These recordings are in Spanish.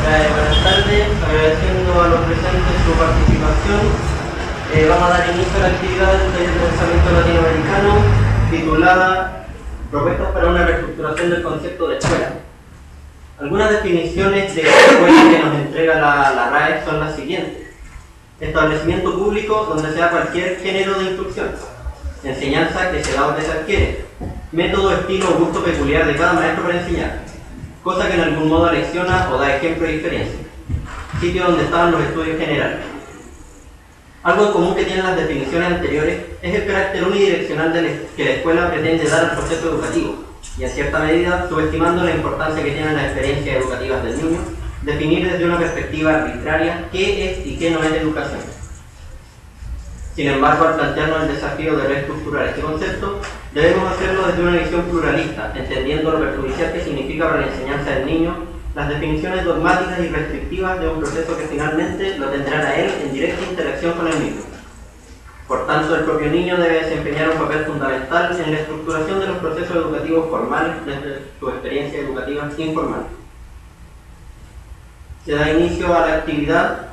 Buenas tardes, agradeciendo a los presentes su participación. Vamos a dar inicio a la actividad del taller de pensamiento latinoamericano titulada Propuestas para una reestructuración del concepto de escuela. Algunas definiciones de escuela que nos entrega la RAE son las siguientes: establecimiento público donde sea cualquier género de instrucción, enseñanza que se da o que se adquiere, método, estilo o gusto peculiar de cada maestro para enseñar, cosa que en algún modo alecciona o da ejemplo de diferencia, sitio donde estaban los estudios generales. Algo en común que tienen las definiciones anteriores es el carácter unidireccional que la escuela pretende dar al proceso educativo, y en cierta medida, subestimando la importancia que tienen las experiencias educativas del niño, definir desde una perspectiva arbitraria qué es y qué no es educación. Sin embargo, al plantearnos el desafío de reestructurar este concepto, debemos hacerlo desde una visión pluralista, entendiendo lo perjudicial que significa para la enseñanza del niño las definiciones dogmáticas y restrictivas de un proceso que finalmente lo tendrán a él en directa interacción con el mismo. Por tanto, el propio niño debe desempeñar un papel fundamental en la estructuración de los procesos educativos formales desde su experiencia educativa informal. Se da inicio a la actividad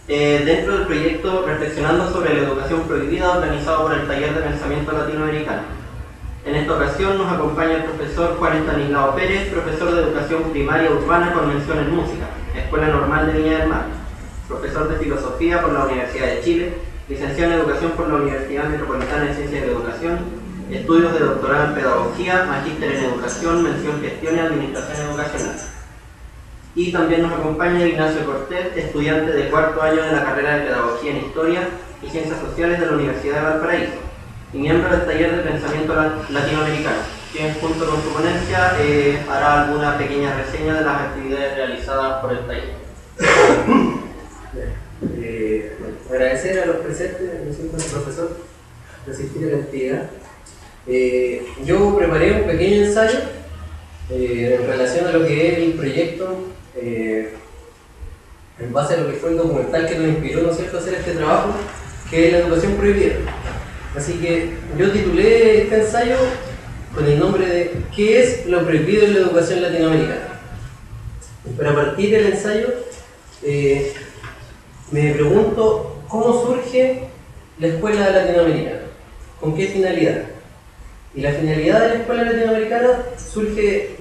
dentro del proyecto Reflexionando sobre la educación prohibida, organizado por el Taller de Pensamiento Latinoamericano. En esta ocasión nos acompaña el profesor Juan Estanislao Pérez, profesor de Educación Primaria Urbana con mención en Música, Escuela Normal de Viña del Mar, profesor de Filosofía por la Universidad de Chile, licenciado en Educación por la Universidad Metropolitana de Ciencias de la Educación, estudios de doctorado en Pedagogía, magíster en Educación, mención Gestión y Administración Educacional. Y también nos acompaña Ignacio Cortés, estudiante de cuarto año de la carrera de Pedagogía en Historia y Ciencias Sociales de la Universidad de Valparaíso, y miembro del Taller de Pensamiento Latinoamericano, quien junto con su ponencia hará alguna pequeña reseña de las actividades realizadas por el taller. Agradecer a los presentes, al profesor, por asistir a la actividad. Yo preparé un pequeño ensayo en relación a lo que es el proyecto, en base a lo que fue el documental que nos inspiró, ¿no es cierto?, a hacer este trabajo, que es la educación prohibida. Así que yo titulé este ensayo con el nombre de ¿qué es lo prohibido en la educación latinoamericana? Pero a partir del ensayo me pregunto cómo surge la escuela latinoamericana, con qué finalidad. Y la finalidad de la escuela latinoamericana surge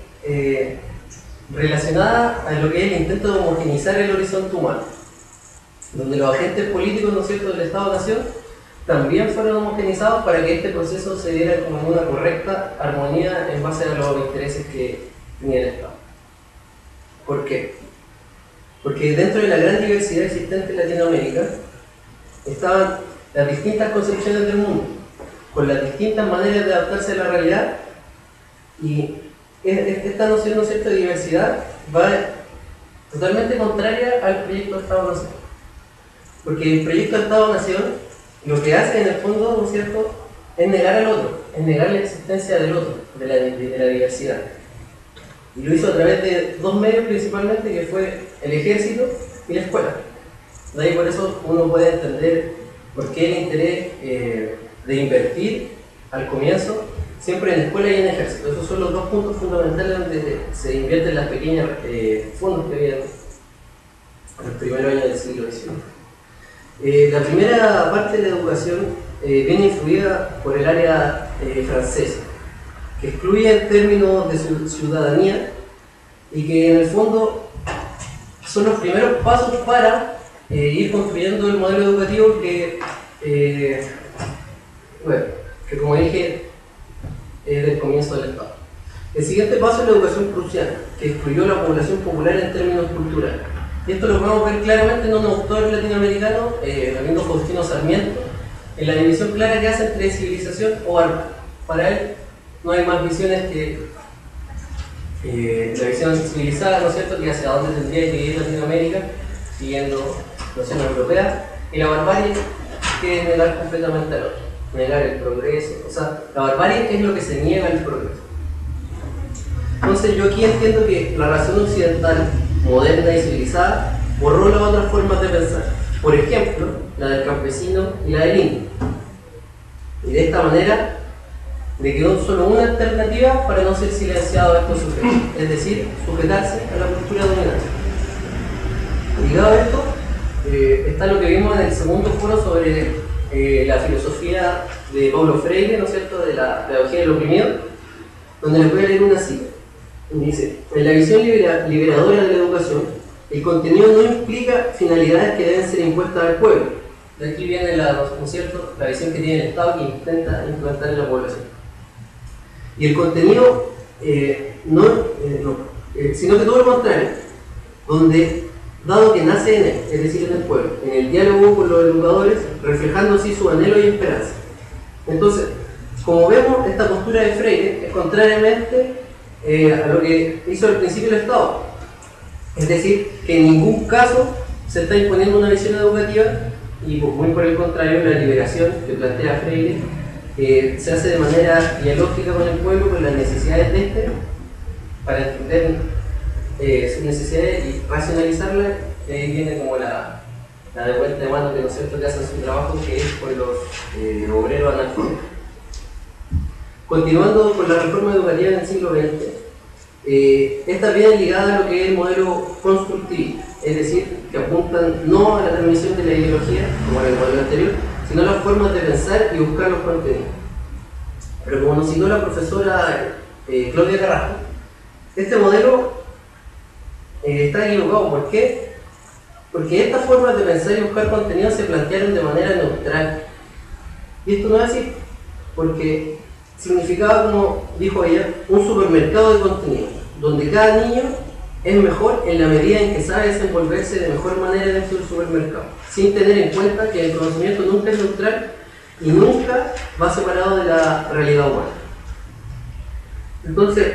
relacionada a lo que es el intento de homogeneizar el horizonte humano, donde los agentes políticos, ¿no es cierto?, del Estado-Nación también fueron homogenizados para que este proceso se diera como en una correcta armonía en base a los intereses que tenía el Estado. ¿Por qué? Porque dentro de la gran diversidad existente en Latinoamérica estaban las distintas concepciones del mundo, con las distintas maneras de adaptarse a la realidad, y esta noción, ¿no es cierto?, de diversidad va totalmente contraria al proyecto de Estado-Nación. Porque el proyecto de Estado-Nación lo que hace en el fondo, ¿no es cierto?, es negar al otro, es negar la existencia del otro, de la diversidad. Y lo hizo a través de dos medios principalmente, que fue el ejército y la escuela. De ahí por eso uno puede entender por qué el interés de invertir al comienzo siempre en escuela y en ejército. Esos son los dos puntos fundamentales donde se invierten las pequeñas fondos que había en el primer año del siglo XIX. La primera parte de la educación viene influida por el área francesa, que excluye el término de ciudadanía y que en el fondo son los primeros pasos para ir construyendo el modelo educativo que como dije es del comienzo del Estado. El siguiente paso es la educación prusiana, que excluyó la población popular en términos culturales. Y esto lo podemos ver claramente en un autor latinoamericano, Galindo Faustino Sarmiento, en la división clara que hace entre civilización o arte. Para él no hay más visiones que la visión civilizada, ¿no es cierto?, que hacia dónde tendría que ir Latinoamérica, siguiendo nociones europeas, y la barbarie, que es negar completamente al otro, negar el progreso. O sea, la barbarie es lo que se niega al progreso. Entonces yo aquí entiendo que la razón occidental moderna y civilizada borró las otras formas de pensar, por ejemplo, la del campesino y la del indio. Y de esta manera le quedó solo una alternativa para no ser silenciado a estos sujetos, es decir, sujetarse a la cultura dominante. ligado a esto, está lo que vimos en el segundo foro sobre la filosofía de Paulo Freire, ¿no es cierto?, de la pedagogía del oprimido, donde les voy a leer una cita. Dice: en la visión liberadora de la educación, el contenido no implica finalidades que deben ser impuestas al pueblo. De aquí viene ¿no es cierto?, la visión que tiene el Estado, que intenta implantar en la población. Y el contenido sino que todo lo contrario, donde, dado que nace en él, es decir, en el pueblo, en el diálogo con los educadores, reflejando así su anhelo y esperanza. Entonces, como vemos, esta postura de Freire es contrariamente a lo que hizo al principio el Estado. Es decir, que en ningún caso se está imponiendo una visión educativa, y muy por el contrario, la liberación que plantea Freire se hace de manera dialógica con el pueblo, con las necesidades de este, para entender sus necesidades y racionalizarlas. Y ahí viene como la de vuelta de mano que, ¿no es cierto?, que hacen su trabajo, que es con los obreros analfabetos. Continuando con la reforma educativa en el siglo XX, esta viene ligada a lo que es el modelo constructivista, es decir, que apuntan no a la transmisión de la ideología, como en el modelo anterior, sino a las formas de pensar y buscar los contenidos. Pero como nos citó la profesora Claudia Carrasco, este modelo está equivocado. ¿Por qué? Porque estas formas de pensar y buscar contenidos se plantearon de manera neutral. Y esto no es así, porque significaba, como dijo ella, un supermercado de contenidos, donde cada niño es mejor en la medida en que sabe desenvolverse de mejor manera dentro del supermercado, sin tener en cuenta que el conocimiento nunca es neutral y nunca va separado de la realidad humana. Entonces,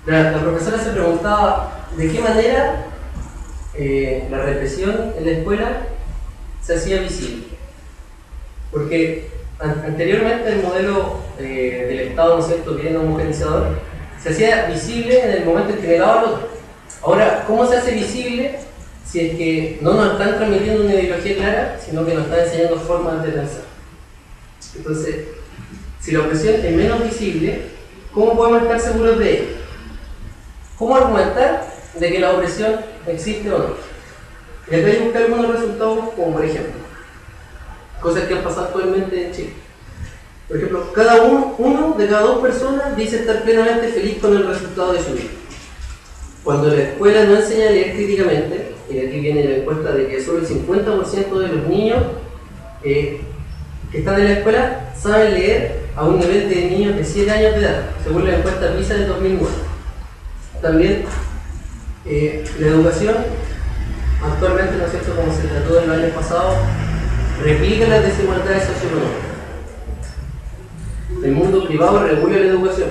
la profesora se preguntaba de qué manera la represión en la escuela se hacía visible. Porque anteriormente el modelo del Estado, ¿no es cierto?, bien homogeneizador, se hacía visible en el momento en que negaba al otro. Ahora, ¿cómo se hace visible si es que no nos están transmitiendo una ideología clara, sino que nos están enseñando formas de pensar? Entonces, si la opresión es menos visible, ¿cómo podemos estar seguros de ello? ¿Cómo argumentar de que la opresión existe o no? Y acá hay que buscar algunos resultados, como por ejemplo, cosas que han pasado actualmente en Chile. Por ejemplo, uno de cada dos personas dice estar plenamente feliz con el resultado de su vida. Cuando la escuela no enseña a leer críticamente, y aquí viene la encuesta de que solo el 50% de los niños que están en la escuela saben leer a un nivel de niños de 7 años de edad, según la encuesta PISA de 2009. También la educación, actualmente, ¿no es cierto?, como se trató en los años pasados, replica las desigualdades socioeconómicas. El mundo privado regula la educación.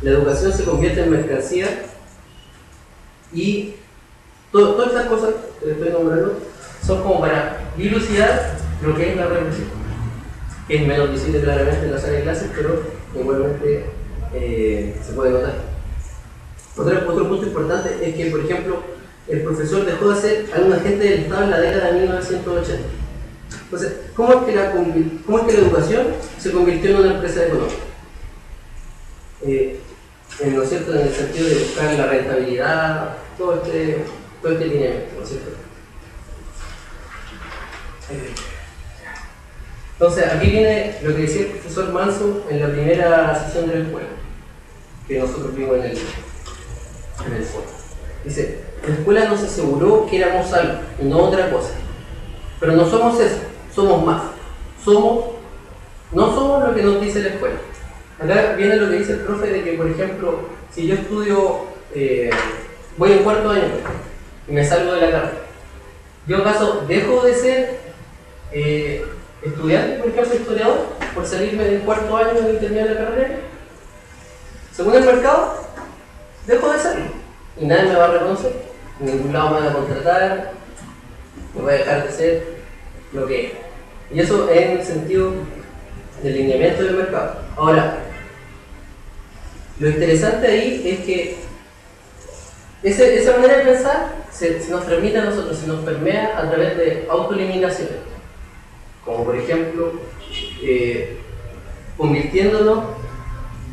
La educación se convierte en mercancía y todas estas cosas que estoy nombrando son como para dilucidar lo que es la represión, que es menos visible claramente en la sala de clases, pero igualmente se puede notar. Otro punto importante es que, por ejemplo, el profesor dejó de ser algún agente del Estado en la década de 1980. Entonces, ¿cómo es que la educación se convirtió en una empresa económica? ¿No es cierto?, en el sentido de buscar la rentabilidad, todo este lineamiento, ¿no es cierto? Entonces, aquí viene lo que decía el profesor Manso en la primera sesión de la escuela, que nosotros vimos en el foro. Dice: la escuela nos aseguró que éramos algo y no otra cosa, pero no somos eso, somos más. No somos lo que nos dice la escuela. Acá viene lo que dice el profe de que, por ejemplo, si yo estudio, voy en cuarto año y me salgo de la carrera, ¿yo acaso dejo de ser estudiante, por ejemplo, historiador, por salirme del cuarto año y terminar la carrera? Según el mercado, dejo de serlo y nadie me va a reconocer, en ningún lado me van a contratar, me voy a dejar de ser lo que es. Y eso es en el sentido del lineamiento del mercado. Ahora, lo interesante ahí es que esa manera de pensar se nos transmite a nosotros, se nos permea a través de autoeliminaciones, como por ejemplo convirtiéndonos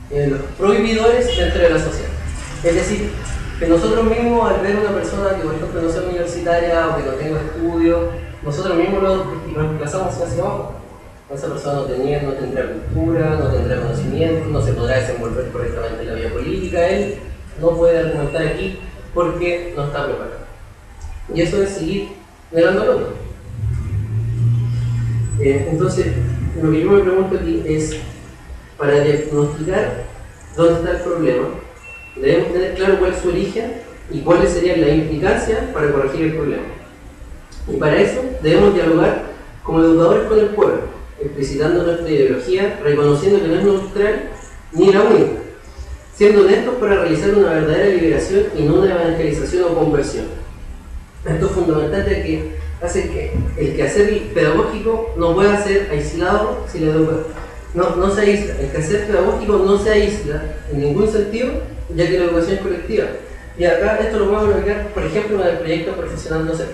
en los prohibidores dentro de la sociedad. Es decir, que nosotros mismos, al ver una persona que por ejemplo no sea universitaria o que no tenga estudios, nosotros mismos nos desplazamos hacia abajo. Esa persona no tendrá cultura, no tendrá conocimiento, no se podrá desenvolver correctamente en la vida política, él no puede argumentar aquí porque no está preparado. Y eso es seguir negando al otro. Entonces, lo que yo me pregunto aquí es, para diagnosticar dónde está el problema, debemos tener claro cuál es su origen y cuáles serían las implicancias para corregir el problema. Y para eso debemos dialogar como educadores con el pueblo, explicitando nuestra ideología, reconociendo que no es neutral ni la única, siendo honestos para realizar una verdadera liberación y no una evangelización o conversión. Esto es fundamental, ya que hace que el quehacer pedagógico no pueda ser aislado si la educación no se aísla. El quehacer pedagógico no se aísla en ningún sentido, ya que la educación es colectiva. Y acá esto lo podemos aplicar, por ejemplo, en el proyecto profesional docente,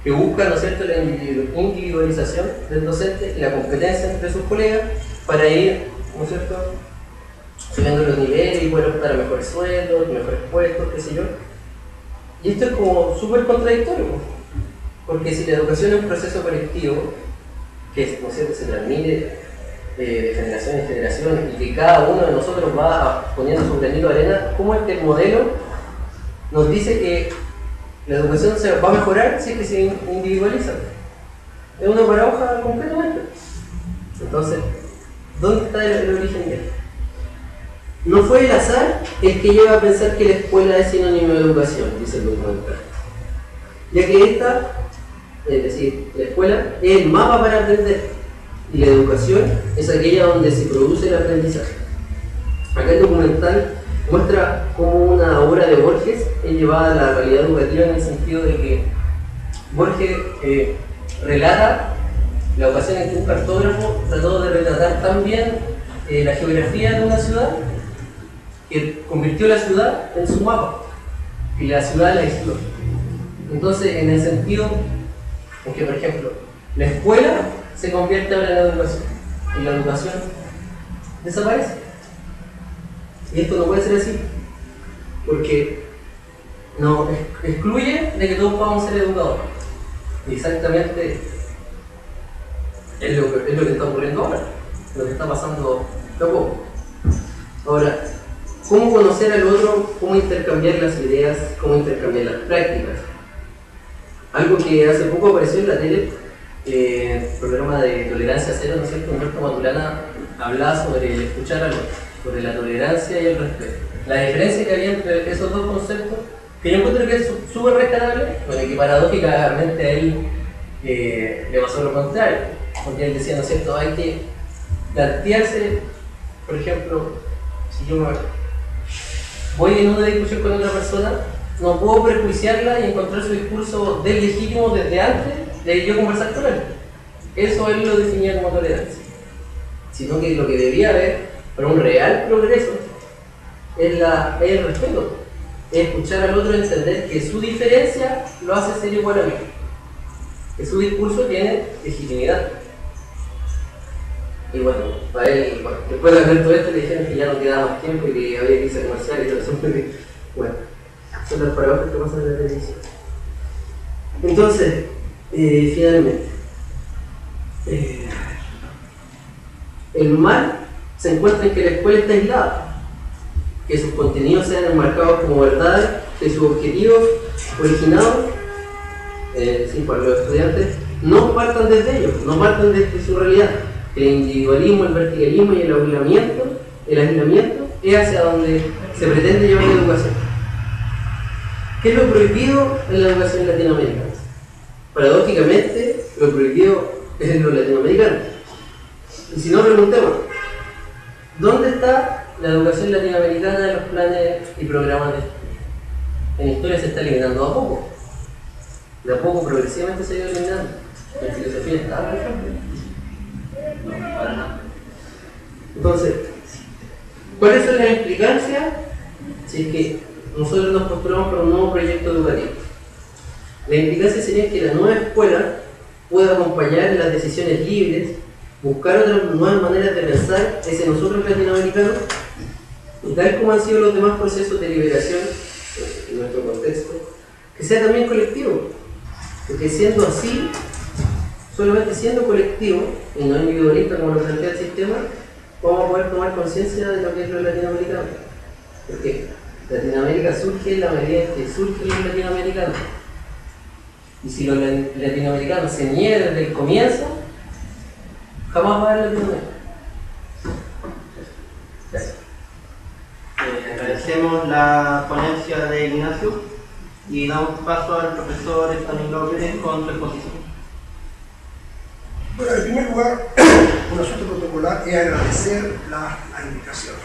que busca, ¿no es cierto?, la individualización del docente y la competencia entre sus colegas para ir, ¿no es cierto?, subiendo los niveles y poder optar a mejores sueldos, mejores puestos, qué sé yo. Y esto es como súper contradictorio, porque si la educación es un proceso colectivo, que, ¿no es cierto?, se transmite de generación en generación y que cada uno de nosotros va poniendo su granito de arena, ¿cómo este modelo nos dice que la educación se va a mejorar si es que se individualiza? Es una paradoja completamente. Entonces, ¿dónde está el origen de esto? No fue el azar el que lleva a pensar que la escuela es sinónimo de educación, dice el documental. Ya que esta, es decir, la escuela es el mapa para aprender y la educación es aquella donde se produce el aprendizaje. Acá el documental muestra cómo una obra de Borges es llevada a la realidad educativa, en el sentido de que Borges relata la ocasión en que un cartógrafo trató de retratar tan bien la geografía de una ciudad que convirtió la ciudad en su mapa y la ciudad la aisló. Entonces, en el sentido en que, por ejemplo, la escuela se convierte ahora en la educación y la educación desaparece. Y esto no puede ser así, porque no excluye de que todos podamos ser educadores. Y exactamente es lo que está ocurriendo ahora, lo que está pasando de a poco. Ahora, ¿cómo conocer al otro? ¿Cómo intercambiar las ideas? ¿Cómo intercambiar las prácticas? Algo que hace poco apareció en la tele, el programa de Tolerancia Cero, ¿no es cierto? Humberto Maturana hablaba sobre el escuchar al otro, sobre la tolerancia y el respeto. La diferencia que había entre esos dos conceptos, que yo encuentro que es súper rescatable, bueno, y que paradójicamente a él le pasó lo contrario, porque él decía, ¿no es cierto?, hay que plantearse, por ejemplo, si yo voy en una discusión con otra persona, no puedo prejuiciarla y encontrar su discurso deslegítimo desde antes de yo conversar con él. Eso él lo definía como tolerancia. Sino que lo que debía haber para un real progreso es el respeto. Es escuchar al otro y entender que su diferencia lo hace ser igual a mí. Que su discurso tiene legitimidad. Y bueno, para él, después de haber todo esto, le dijeron que ya no quedaba más tiempo y que había que irse a comercial y todo eso. Bueno, son las paradojas que pasan en la televisión. Entonces, finalmente, el mal se encuentra en que la escuela está aislada, que sus contenidos sean enmarcados como verdades, que sus objetivos originados, para los estudiantes, no partan desde ellos, no partan desde su realidad. El individualismo, el verticalismo y el aislamiento es hacia donde se pretende llevar la educación. ¿Qué es lo prohibido en la educación latinoamericana? Paradójicamente, lo prohibido es lo latinoamericano. Y si no, preguntemos, ¿dónde está la educación latinoamericana en los planes y programas de estudio? En historia se está eliminando a poco. De a poco, progresivamente se ha ido eliminando. En filosofía está, por ejemplo. No, para nada. Entonces, ¿cuáles son las implicancias si es que nosotros nos postulamos para un nuevo proyecto educativo? La implicancia sería que la nueva escuela pueda acompañar las decisiones libres, buscar otras nuevas maneras de pensar ese nosotros latinoamericanos, y tal como han sido los demás procesos de liberación, en nuestro contexto, que sea también colectivo, porque siendo así, solamente siendo colectivo y no individualista como lo plantea el sistema, vamos a poder tomar conciencia de lo que es lo latinoamericano. Porque Latinoamérica surge en la medida en que surgen los latinoamericanos. Y si los latinoamericanos se niegan desde el comienzo, jamás va a haber Latinoamérica. Gracias. Agradecemos la ponencia de Ignacio y damos paso al profesor Estanislao Pérez con su exposición. Bueno, en primer lugar, un asunto protocolar es agradecer la invitación.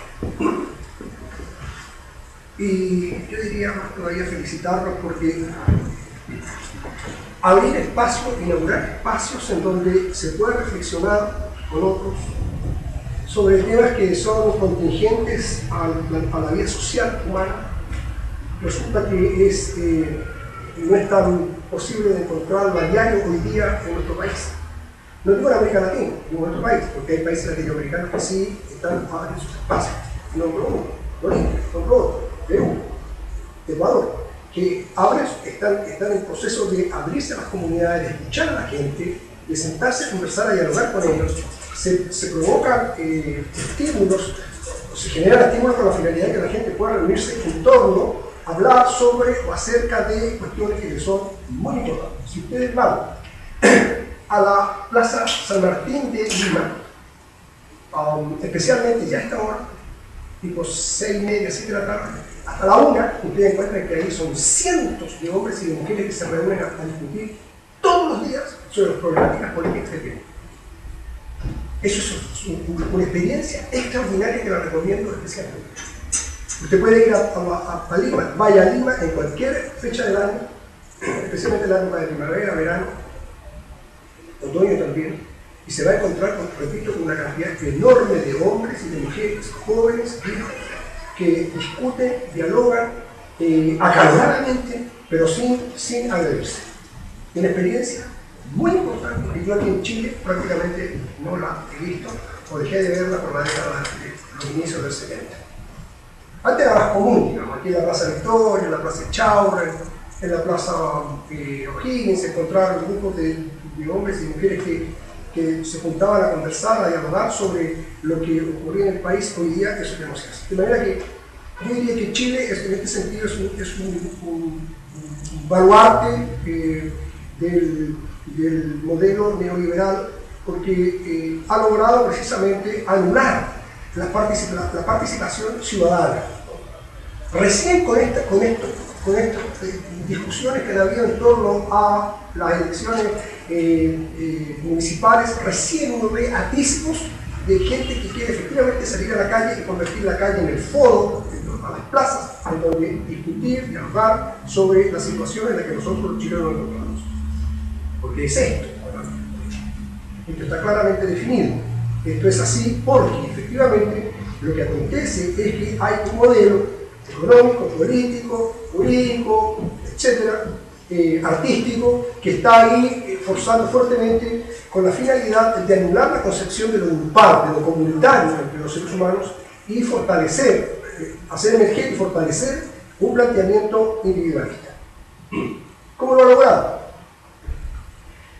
Y yo diría más todavía felicitarlos porque abrir espacios, inaugurar espacios en donde se pueda reflexionar con otros sobre temas que son contingentes a la vida social humana, resulta que no es tan posible de encontrar a diario hoy día en nuestro país. No digo en América Latina, digo en nuestro país, porque hay países latinoamericanos que sí están en sus espacios. Nombro uno, Bolivia, nombro otro, Perú, Ecuador, que están en proceso de abrirse a las comunidades, de escuchar a la gente, de sentarse a conversar, a dialogar con ellos. Se provocan estímulos, se generan estímulos con la finalidad de que la gente pueda reunirse en torno a hablar sobre o acerca de cuestiones que les son muy importantes. Si ustedes van a la Plaza San Martín de Lima, especialmente ya a esta hora, tipo 6:30, 7 de la tarde, hasta la 1, ustedes encuentran que ahí son cientos de hombres y de mujeres que se reúnen a discutir todos los días sobre las problemáticas políticas que tienen. Eso es una experiencia extraordinaria que la recomiendo especialmente. Usted puede ir a Lima, vaya a Lima en cualquier fecha del año, especialmente en la época de primavera, verano, otoño también, y se va a encontrar, repito, con una cantidad enorme de hombres y de mujeres, jóvenes, hijos, que discuten, dialogan acaloradamente, pero sin agredirse. Una experiencia muy importante, porque yo aquí en Chile prácticamente no la he visto, o dejé de verla por la década de los inicios del 70. Antes era más común, digamos, aquí en la Plaza Victoria, en la Plaza Chaurren, en la Plaza O'Higgins, se encontraron grupos de hombres y mujeres que se juntaban a conversar, a dialogar sobre lo que ocurría en el país. Hoy día eso ya no se hace. De manera que yo diría que Chile en este sentido es un baluarte del modelo neoliberal, porque ha logrado precisamente anular la participación ciudadana. Recién con estas discusiones que ha habido en torno a las elecciones municipales, recién uno ve atisbos de gente que quiere efectivamente salir a la calle y convertir la calle en el foro, a las plazas, en donde discutir, dialogar sobre la situación en la que nosotros los chilenos nos encontramos. Porque es esto, esto está claramente definido. Esto es así porque efectivamente lo que acontece es que hay un modelo económico, político, jurídico, etcétera, artístico, que está ahí forzando fuertemente con la finalidad de anular la concepción de lo impar, de lo comunitario entre los seres humanos y fortalecer, hacer emerger y fortalecer un planteamiento individualista. ¿Cómo lo ha logrado?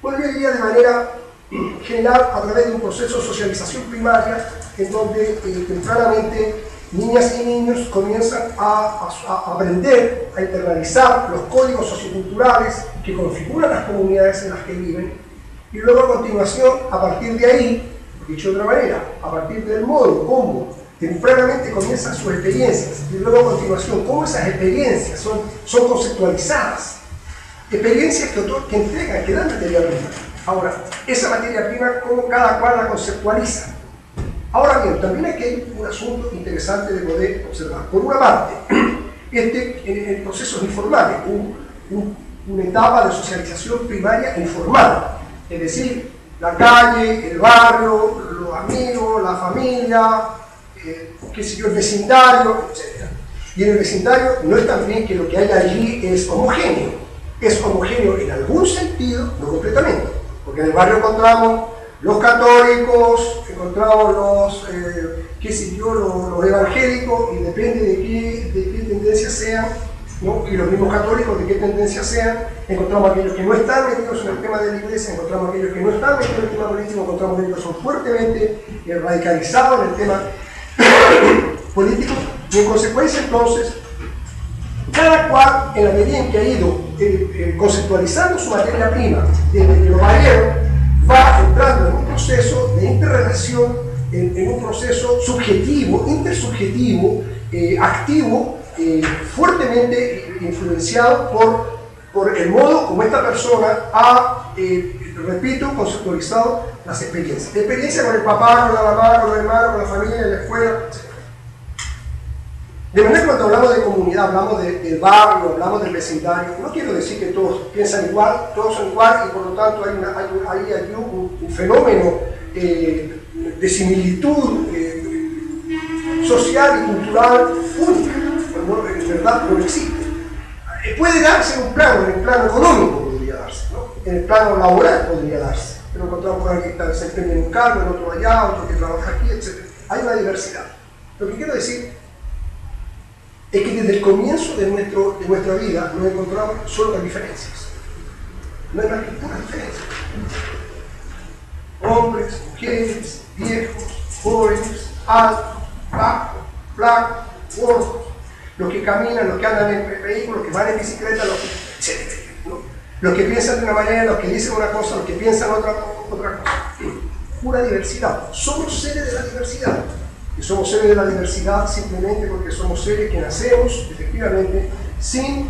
Bueno, yo diría de manera general a través de un proceso de socialización primaria en donde tempranamente niñas y niños comienzan a aprender, a internalizar los códigos socioculturales que configuran las comunidades en las que viven, y luego a continuación, a partir de ahí, dicho de otra manera, a partir del modo como tempranamente comienzan sus experiencias, y luego a continuación cómo esas experiencias son conceptualizadas, experiencias que entregan, que dan materia prima. Ahora, esa materia prima, cómo cada cual la conceptualiza. Ahora bien, también aquí hay un asunto interesante de poder observar. Por una parte, en procesos informales, una etapa de socialización primaria informal, es decir, la calle, el barrio, los amigos, la familia, qué sé yo, el vecindario, etc. Y en el vecindario no es también que lo que hay allí es homogéneo. Es homogéneo en algún sentido, no completamente, porque en el barrio encontramos los católicos, encontramos los, qué sé yo, los evangélicos, y depende de qué tendencia sean, ¿no? Y los mismos católicos, de qué tendencia sean, encontramos aquellos que no están metidos en el tema de la iglesia, encontramos aquellos que no están metidos en el tema político, encontramos aquellos que son fuertemente radicalizados en el tema político, y en consecuencia entonces, cada cual, en la medida en que ha ido conceptualizando su materia prima desde lo variado, va entrando en un proceso de interrelación, en un proceso subjetivo, intersubjetivo, activo, fuertemente influenciado por el modo como esta persona ha, repito, conceptualizado las experiencias. La experiencia con el papá, con la mamá, con los hermanos, con la familia, en la escuela, etc. De manera que cuando hablamos de comunidad, hablamos del barrio, hablamos del vecindario, no quiero decir que todos piensan igual, todos son igual, y por lo tanto hay un fenómeno de similitud social y cultural única, cuando en verdad no existe. Puede darse en el plano económico podría darse, ¿no? En el plano laboral podría darse, pero encontramos con alguien que desempeña en un cargo, en otro allá, otro que trabaja aquí, etc. Hay una diversidad. Lo que quiero decir es que desde el comienzo de nuestra vida nos encontramos solo con diferencias. No hay más que puras diferencias. Hombres, mujeres, viejos, jóvenes, altos, bajos, flacos, gordos, los que caminan, los que andan en vehículos, los que van en bicicleta, etc. ¿no? Los que piensan de una manera, los que dicen una cosa, los que piensan otra cosa. Pura diversidad. Somos seres de la diversidad. Y somos seres de la diversidad simplemente porque somos seres que nacemos, efectivamente, sin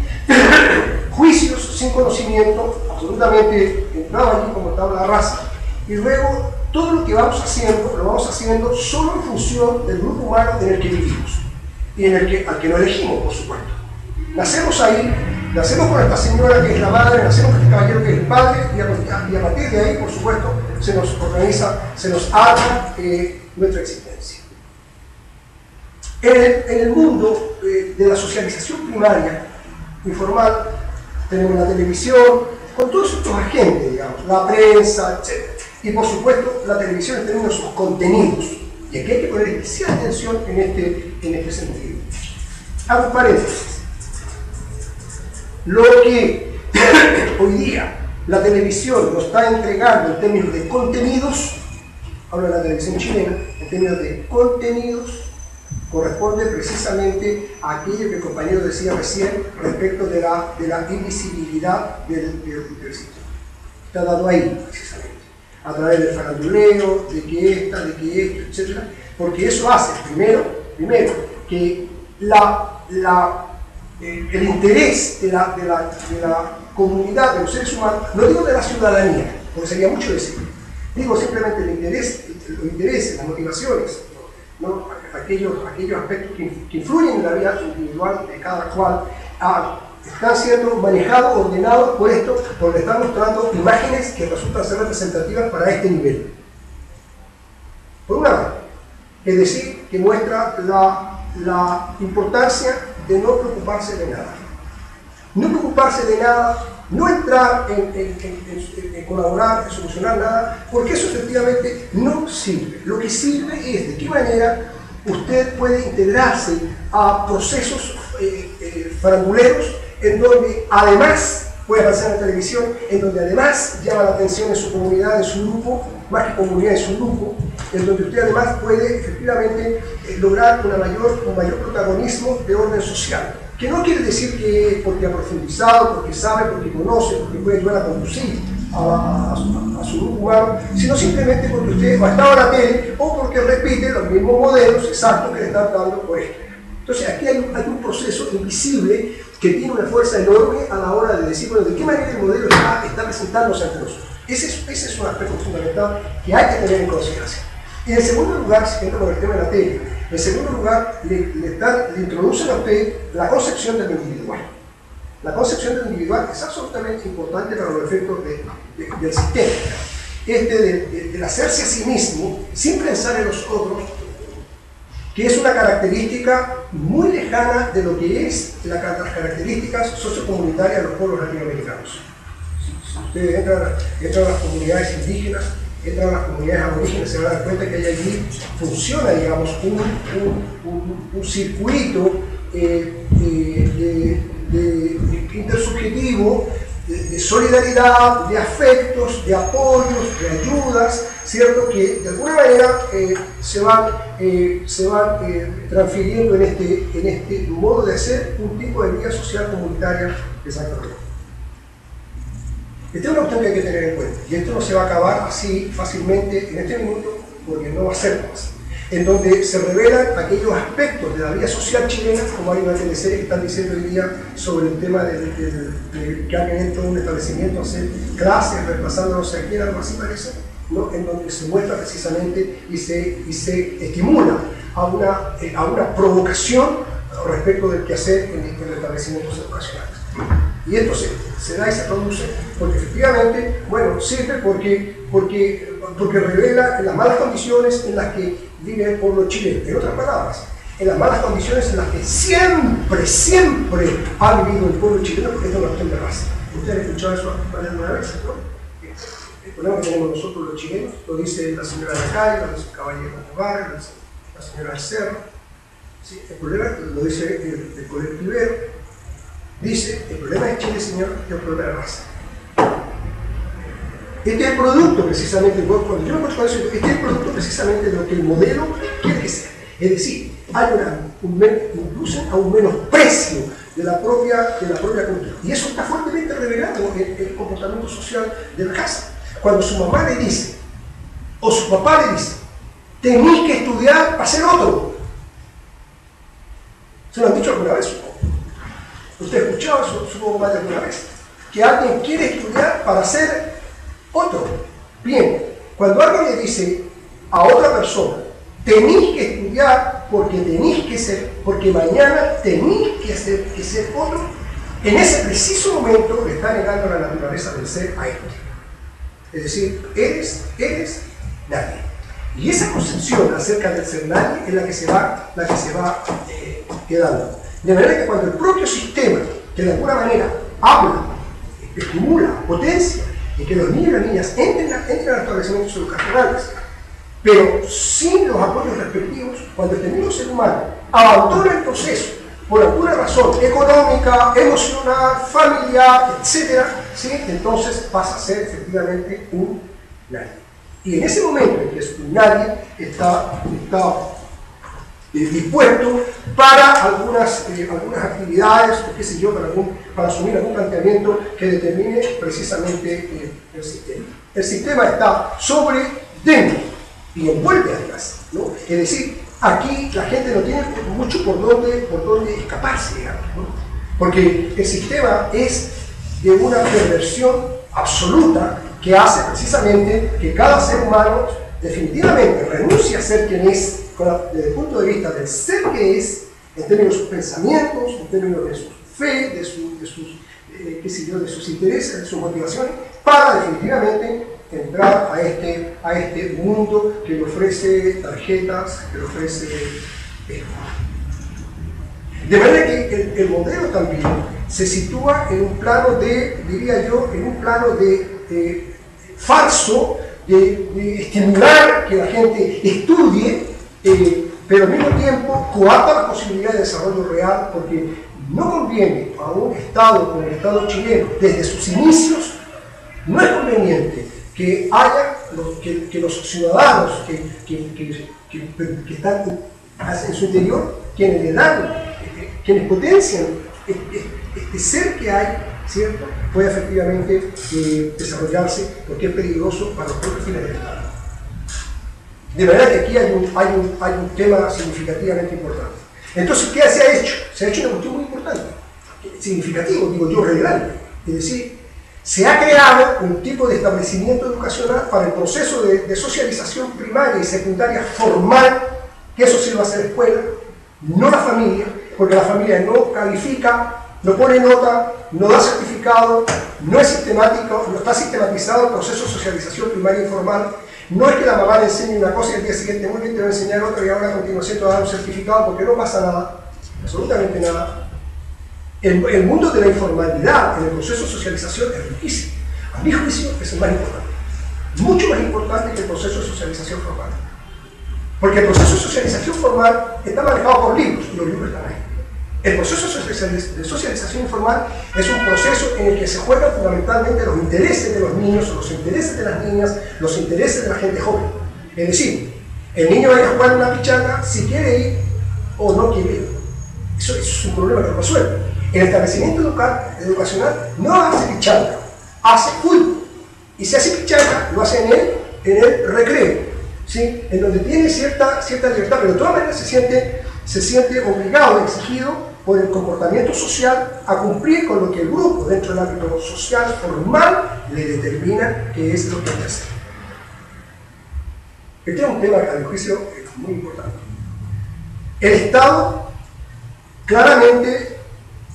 juicios, sin conocimiento, absolutamente entrado allí como tabla rasa. Y luego, todo lo que vamos haciendo, lo vamos haciendo solo en función del grupo humano en el que vivimos. Y al que no elegimos, por supuesto. Nacemos ahí, nacemos con esta señora que es la madre, nacemos con este caballero que es el padre, y a partir de ahí, por supuesto, se nos organiza, se nos arma nuestra existencia. En el mundo de la socialización primaria, informal, tenemos la televisión, con todos estos agentes, digamos, la prensa, etc. Y por supuesto, la televisión en términos de sus contenidos. Y aquí hay que poner especial atención en este sentido. Hago un paréntesis. Lo que hoy día la televisión nos está entregando en términos de contenidos, hablo de la televisión chilena, en términos de contenidos, corresponde precisamente a aquello que el compañero decía recién respecto de la invisibilidad del sistema. Está dado ahí, precisamente, a través del faranduleo, de que esto, etc. Porque eso hace, primero que el interés de la comunidad, de los seres humanos, no digo de la ciudadanía, porque sería mucho decir, digo simplemente los intereses, las motivaciones, ¿no? aquellos aspectos que influyen en la vida individual de cada cual, están siendo manejados, ordenados por esto, porque están mostrando imágenes que resultan ser representativas para este nivel. Por una parte, es decir, que muestra la importancia de no preocuparse de nada. No preocuparse de nada, no entrar en colaborar, en solucionar nada, porque eso efectivamente no sirve. Lo que sirve es de qué manera usted puede integrarse a procesos faranduleros en donde además puede aparecer en la televisión, en donde además llama la atención en su comunidad, en su grupo, más que comunidad, en su grupo, en donde usted además puede efectivamente lograr un mayor protagonismo de orden social. Que no quiere decir que porque ha profundizado, porque sabe, porque conoce, porque puede ayudar a conducir a su grupo humano, sino simplemente porque usted ha estado en la tele o porque repite los mismos modelos exactos que le están dando por esto. Entonces aquí hay un proceso invisible que tiene una fuerza enorme a la hora de decir, bueno, de qué manera el modelo está presentándose ante nosotros. Ese es un aspecto fundamental que hay que tener en consideración. Y en segundo lugar, siguiendo con el tema de la tele, en segundo lugar, le introducen a usted la concepción del individual. La concepción del individual es absolutamente importante para los efectos del sistema. Del hacerse a sí mismo, sin pensar en los otros, que es una característica muy lejana de lo que es las características sociocomunitarias de los pueblos latinoamericanos. Si ustedes entran a las comunidades indígenas, entran a las comunidades aborígenes, se van a dar cuenta que allí funciona, digamos, un circuito de intersubjetivo, de solidaridad, de afectos, de apoyos, de ayudas, ¿cierto? Que de alguna manera se van transfiriendo en este modo de hacer un tipo de vida social comunitaria exactamente. Esta es una cuestión que hay que tener en cuenta, y esto no se va a acabar así fácilmente en este minuto, porque no va a ser más. En donde se revelan aquellos aspectos de la vida social chilena, como hay una teleserie que están diciendo hoy día sobre el tema de que alguien entra en un establecimiento a hacer clases, reemplazando no sé quién, algo así parece, ¿no? En donde se muestra precisamente y se estimula a una provocación respecto del quehacer en los establecimientos educacionales. Y esto se da y se produce porque efectivamente, bueno, sirve porque revela las malas condiciones en las que vive el pueblo chileno. En otras palabras, en las malas condiciones en las que siempre ha vivido el pueblo chileno, porque esto es una cuestión de raza. Ustedes han escuchado eso alguna vez, ¿no? El problema que tenemos nosotros los chilenos, lo dice la señora Lacay, lo dice el caballero Navarro, lo dice la señora Cerro. ¿Sí? El problema lo dice el Colegio Rivero. Dice, el problema de Chile, señor, es un problema de raza. Este es el producto precisamente, cuando yo me encuentro con eso, este es el producto precisamente de lo que el modelo quiere que sea. Es decir, hay incluso a un menosprecio de la propia cultura. Y eso está fuertemente revelado en el comportamiento social de la casa. Cuando su mamá le dice, o su papá le dice, tenés que estudiar para ser otro. ¿Se lo han dicho alguna vez? ¿Usted ha escuchado eso, supongo, más de alguna vez? Que alguien quiere estudiar para ser otro. Bien, cuando alguien le dice a otra persona, tenés que estudiar porque mañana tenés que ser otro, en ese preciso momento le está negando la naturaleza del ser a este. Es decir, eres nadie. Y esa concepción acerca del ser nadie es la que se va quedando. De manera que cuando el propio sistema, que de alguna manera habla, estimula, potencia, y que los niños y las niñas entren a establecimientos educacionales, pero sin los apoyos respectivos, cuando el mismo ser humano abandona el proceso por alguna razón económica, emocional, familiar, etc., ¿sí? Entonces pasa a ser efectivamente un nadie. Y en ese momento en que es un nadie, está dispuesto para algunas actividades, o qué sé yo, para asumir algún planteamiento que determine precisamente el sistema. El sistema está sobre, dentro y envuelve además, ¿no? Es decir, aquí la gente no tiene mucho por dónde escaparse, digamos, ¿no? Porque el sistema es de una perversión absoluta que hace precisamente que cada ser humano definitivamente renuncie a ser quien es, desde el punto de vista del ser que es, en términos de sus pensamientos, en términos de su fe, de sus intereses, de sus motivaciones, para definitivamente entrar a este mundo que le ofrece tarjetas, que le ofrece esto. De manera que el modelo también se sitúa en un plano de, diría yo, en un plano de falso, de estimular que la gente estudie, pero al mismo tiempo coarta la posibilidad de desarrollo real, porque no conviene a un Estado como el Estado chileno, desde sus inicios, no es conveniente que haya que los ciudadanos que están en su interior, quienes le dan, quienes potencian este ser que hay, ¿cierto?, puede efectivamente desarrollarse, porque es peligroso para los propios fines del Estado. De manera que aquí hay un tema significativamente importante. Entonces, ¿qué se ha hecho? Se ha hecho una cuestión muy importante, significativo, digo yo, relevante. Es decir, se ha creado un tipo de establecimiento educacional para el proceso de socialización primaria y secundaria formal, que eso sí va a ser escuela, no la familia, porque la familia no califica, no pone nota, no da certificado, no es sistemático, no está sistematizado el proceso de socialización primaria informal. No es que la mamá le enseñe una cosa y el día siguiente muy bien te va a enseñar otra y ahora a continuación te va a dar un certificado, porque no pasa nada, absolutamente nada. El mundo de la informalidad en el proceso de socialización es riquísimo. A mi juicio es el más importante, mucho más importante que el proceso de socialización formal. Porque el proceso de socialización formal está manejado por libros, y los libros están ahí. El proceso de socialización informal es un proceso en el que se juegan fundamentalmente los intereses de los niños, los intereses de las niñas, los intereses de la gente joven. Es decir, el niño va a ir a jugar una pichanga si quiere ir o no quiere ir. Eso es un problema que no resuelve. El establecimiento educacional no hace pichanga, hace fútbol. Y si hace pichanga, lo hace en el recreo, ¿sí? En donde tiene cierta libertad, pero de todas maneras se siente obligado, exigido por el comportamiento social a cumplir con lo que el grupo dentro del ámbito social formal le determina que es lo que hay que hacer. Este es un tema que a mi juicio es muy importante. El Estado claramente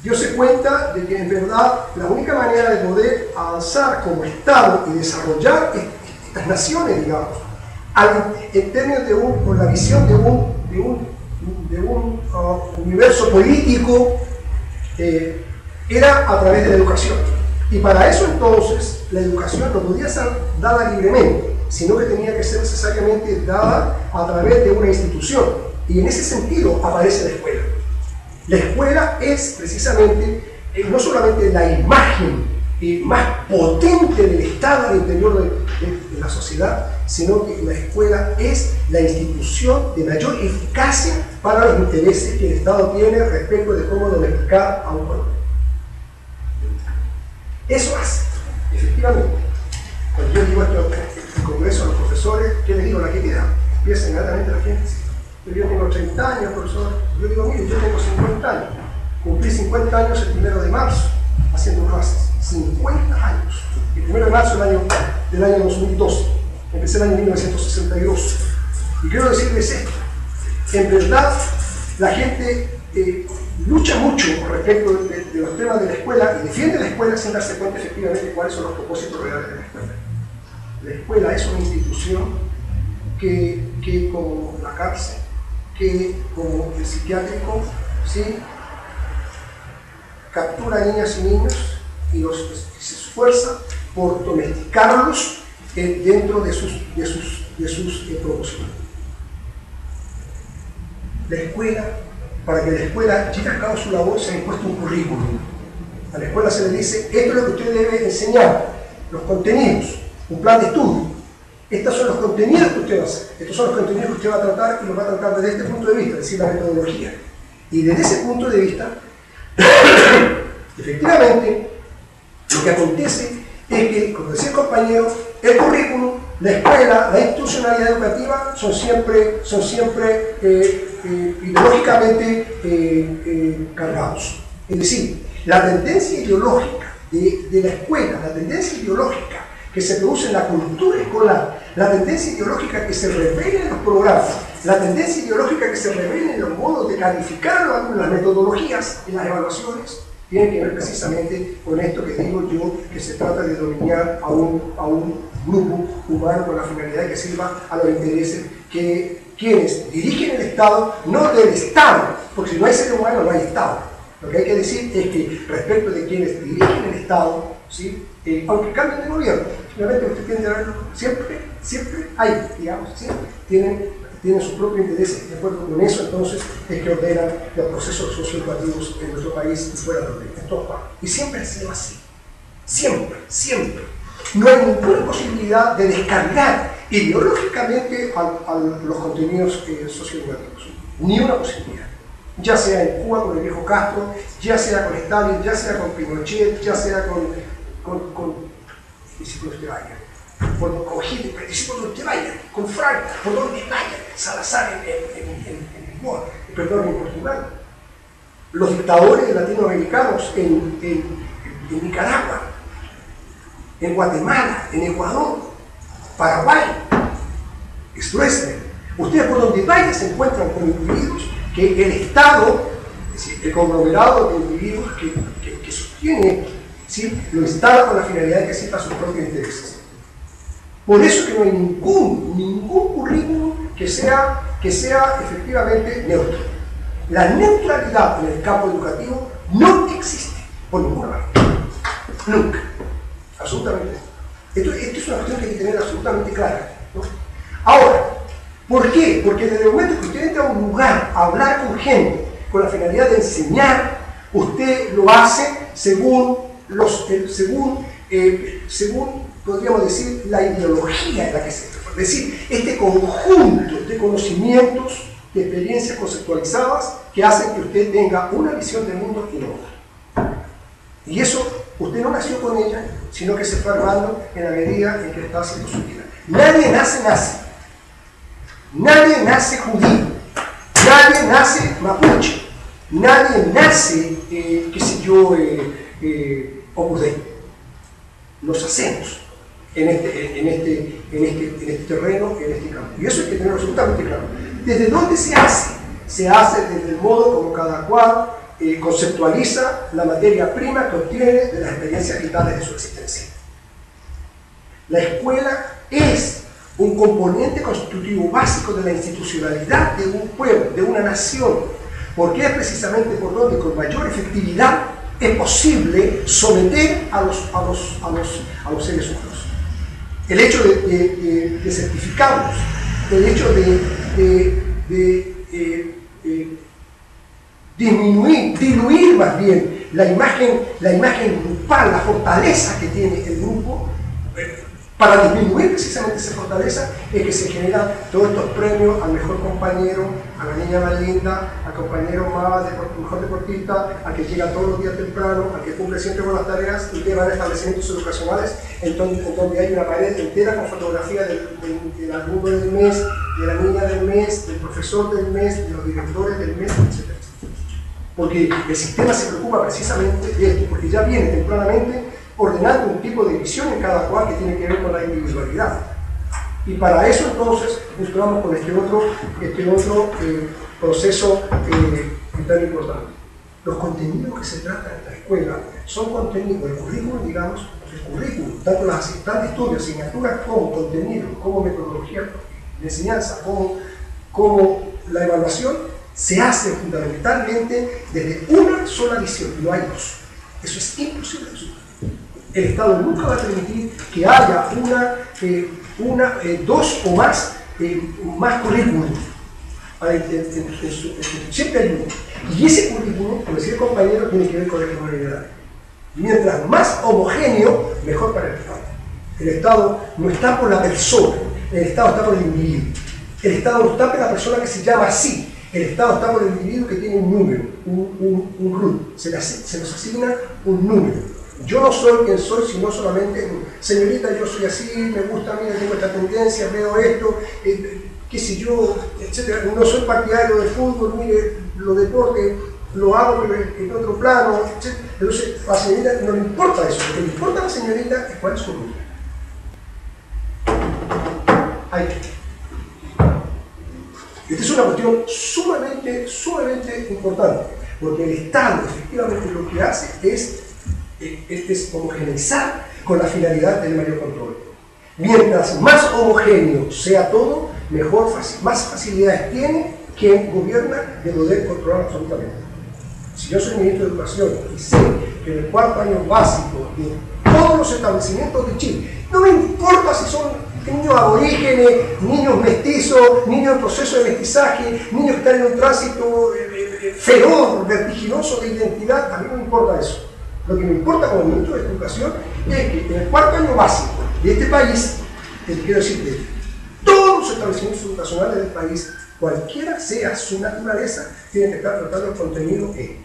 dio cuenta de que en verdad la única manera de poder avanzar como Estado y desarrollar estas naciones, digamos, en términos con la visión de un universo político, era a través de la educación. Y para eso entonces la educación no podía ser dada libremente, sino que tenía que ser necesariamente dada a través de una institución. Y en ese sentido aparece la escuela. La escuela es precisamente no solamente la imagen más potente del Estado al interior de la sociedad, sino que la escuela es la institución de mayor eficacia para los intereses que el Estado tiene respecto de cómo domesticar a un pueblo. Eso hace, efectivamente. Cuando yo digo esto en el Congreso a los profesores, ¿qué les digo? La que queda. Empieza inmediatamente la gente. Yo tengo 30 años, profesor. Yo digo, mire, yo tengo 50 años. Cumplí 50 años el 1 de marzo, haciendo clases. 50 años. El 1 de marzo del año 2012. Empecé el año 1962. Y quiero decirles esto. En verdad, la gente lucha mucho respecto de los temas de la escuela y defiende la escuela sin darse cuenta efectivamente cuáles son los propósitos reales de la escuela. La escuela es una institución que como la cárcel, que como el psiquiátrico, ¿sí?, captura a niñas y niños y se esfuerza por domesticarlos dentro de sus propósitos. La escuela, para que la escuela lleve a cabo su labor, se ha impuesto un currículum. A la escuela se le dice, esto es lo que usted debe enseñar, los contenidos, un plan de estudio. Estos son los contenidos que usted va a hacer, estos son los contenidos que usted va a tratar y los va a tratar desde este punto de vista, es decir, la metodología. Y desde ese punto de vista, efectivamente, lo que acontece es que, como decía el compañero, el currículum, la escuela, la institucionalidad educativa son siempre ideológicamente cargados. Es decir, la tendencia ideológica de la escuela, la tendencia ideológica que se produce en la cultura escolar, la tendencia ideológica que se revela en los programas, la tendencia ideológica que se revela en los modos de calificar las metodologías y las evaluaciones, tiene que ver precisamente con esto que digo yo, que se trata de dominar a un grupo humano con la finalidad de que sirva a los intereses que quienes dirigen el Estado, no del Estado, porque si no hay ser humano no hay Estado. Lo que hay que decir es que respecto de quienes dirigen el Estado, ¿sí?, aunque cambien de gobierno, finalmente usted tiende a verlo, siempre hay, digamos, siempre tienen sus propios intereses. De acuerdo con eso, entonces, es que ordenan los procesos socioeducativos en nuestro país y fuera de en todas partes. Y siempre ha sido así. Siempre. No hay ninguna posibilidad de descargar ideológicamente a los contenidos socioeducativos. Ni una posibilidad. Ya sea en Cuba con el viejo Castro, ya sea con Stalin, ya sea con Pinochet, ya sea con discípulos de Bayer, con Hitler, discípulos de Bayer, con Frank, por donde vaya, Salazar en Lisboa, perdón, en Portugal. Los dictadores latinoamericanos en Nicaragua, en Guatemala, en Ecuador, Paraguay, Stroessner. Ustedes por donde vaya se encuentran con individuos que el Estado, es decir, el conglomerado de individuos que sostiene, ¿sí?, lo instala con la finalidad de que sirva a sus propios intereses. Por eso que no hay ningún currículum que sea efectivamente neutro. La neutralidad en el campo educativo no existe por ninguna parte. Nunca. Absolutamente. Esto es una cuestión que hay que tener absolutamente clara, ¿no? Ahora, ¿por qué? Porque desde el momento que usted entra a un lugar a hablar con gente con la finalidad de enseñar, usted lo hace según, podríamos decir, la ideología en la que se trata. Es decir, este conjunto de conocimientos, de experiencias conceptualizadas que hacen que usted tenga una visión del mundo y no otra. Y eso, usted no nació con ella, sino que se fue armando en la medida en que está haciendo su vida. Nadie nace nazi. Nadie nace judío. Nadie nace mapuche. Nadie nace, qué sé yo, Opus Dei. Nos hacemos en este terreno, en este campo. Y eso hay que tenerlo absolutamente claro. ¿Desde dónde se hace? Se hace desde el modo como cada cual conceptualiza la materia prima que obtiene de las experiencias vitales de su existencia. La escuela es un componente constitutivo básico de la institucionalidad de un pueblo, de una nación, porque es precisamente por donde con mayor efectividad es posible someter a los seres humanos. El hecho de certificarlos, el hecho de diluir más bien la imagen grupal, la fortaleza que tiene el grupo. Para disminuir precisamente esa fortaleza es que se generan todos estos premios al mejor compañero, a la niña más linda, al compañero mejor deportista, al que llega todos los días temprano, al que cumple siempre con las tareas, y que van a establecimientos educacionales en donde hay una pared entera con fotografía del alumno del mes, de la niña del mes, del profesor del mes, de los directores del mes, etc. Porque el sistema se preocupa precisamente de esto, porque ya viene tempranamente ordenando un tipo de visión en cada cual que tiene que ver con la individualidad. Y para eso entonces nos vamos con este otro proceso tan importante. Los contenidos que se tratan en la escuela son contenidos, el currículum, digamos, el currículum, tanto las estudios, asignaturas como contenido, como metodología de enseñanza, como la evaluación, se hace fundamentalmente desde una sola visión, no hay dos. Eso es imposible de superar. El Estado nunca va a permitir que haya dos o más currículum. Siempre hay uno. Y ese currículum, como decía el compañero, tiene que ver con la heterogeneidad. Mientras más homogéneo, mejor para el Estado. El Estado no está por la persona, el Estado está por el individuo. El Estado no está por la persona que se llama así. El Estado está por el individuo que tiene un número, un root. Se nos asigna un número. Yo no soy quien soy, sino solamente, señorita, yo soy así, me gusta, mira, tengo esta tendencia, veo esto, qué sé yo, etc. No soy partidario de fútbol, mire, los deportes lo hago en otro plano, etc. Entonces, a la señorita no le importa eso, lo que le importa a la señorita es cuál es su número. Esta es una cuestión sumamente importante, porque el Estado efectivamente lo que hace es homogeneizar con la finalidad del mayor control. Mientras más homogéneo sea todo, más facilidades tiene quien gobierna de poder controlar absolutamente. Si yo soy ministro de Educación y sé que en el cuarto año básico de todos los establecimientos de Chile, no me importa si son niños aborígenes, niños mestizos, niños en proceso de mestizaje, niños que están en un tránsito feroz, vertiginoso de identidad, a mí no me importa eso. Lo que me importa como ministro de Educación es que en el cuarto año básico de este país, quiero decir, de todos los establecimientos educacionales del país, cualquiera sea su naturaleza, tienen que estar tratando el contenido ahí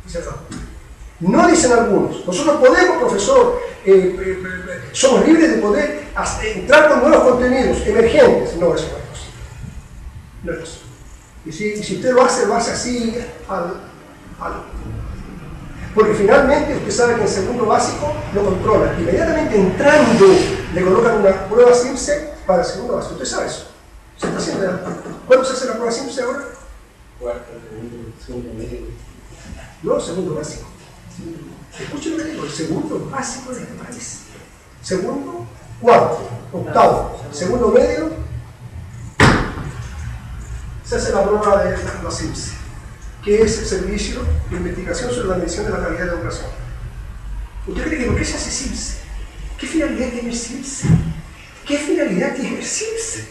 está. No dicen algunos, nosotros podemos, profesor, somos libres de poder entrar con nuevos contenidos emergentes. No, eso no es posible. No es posible. Y si usted lo hace así porque finalmente usted sabe que en segundo básico lo controla. Inmediatamente entrando le colocan una prueba SIMSE para el segundo básico. Usted sabe eso. Se está haciendo. ¿Cuándo se hace la prueba SIMSE ahora? Cuarto, segundo medio. No, segundo básico. Escuchen lo que digo, el segundo básico de este país. Segundo, cuarto, octavo, segundo medio, se hace la prueba de la SIMSE, que es el Servicio de Investigación sobre la Medición de la Calidad de la Educación. ¿Usted cree que por qué se hace SIMSE? ¿Qué finalidad tiene el SIMSE? ¿Qué finalidad tiene el SIMSE?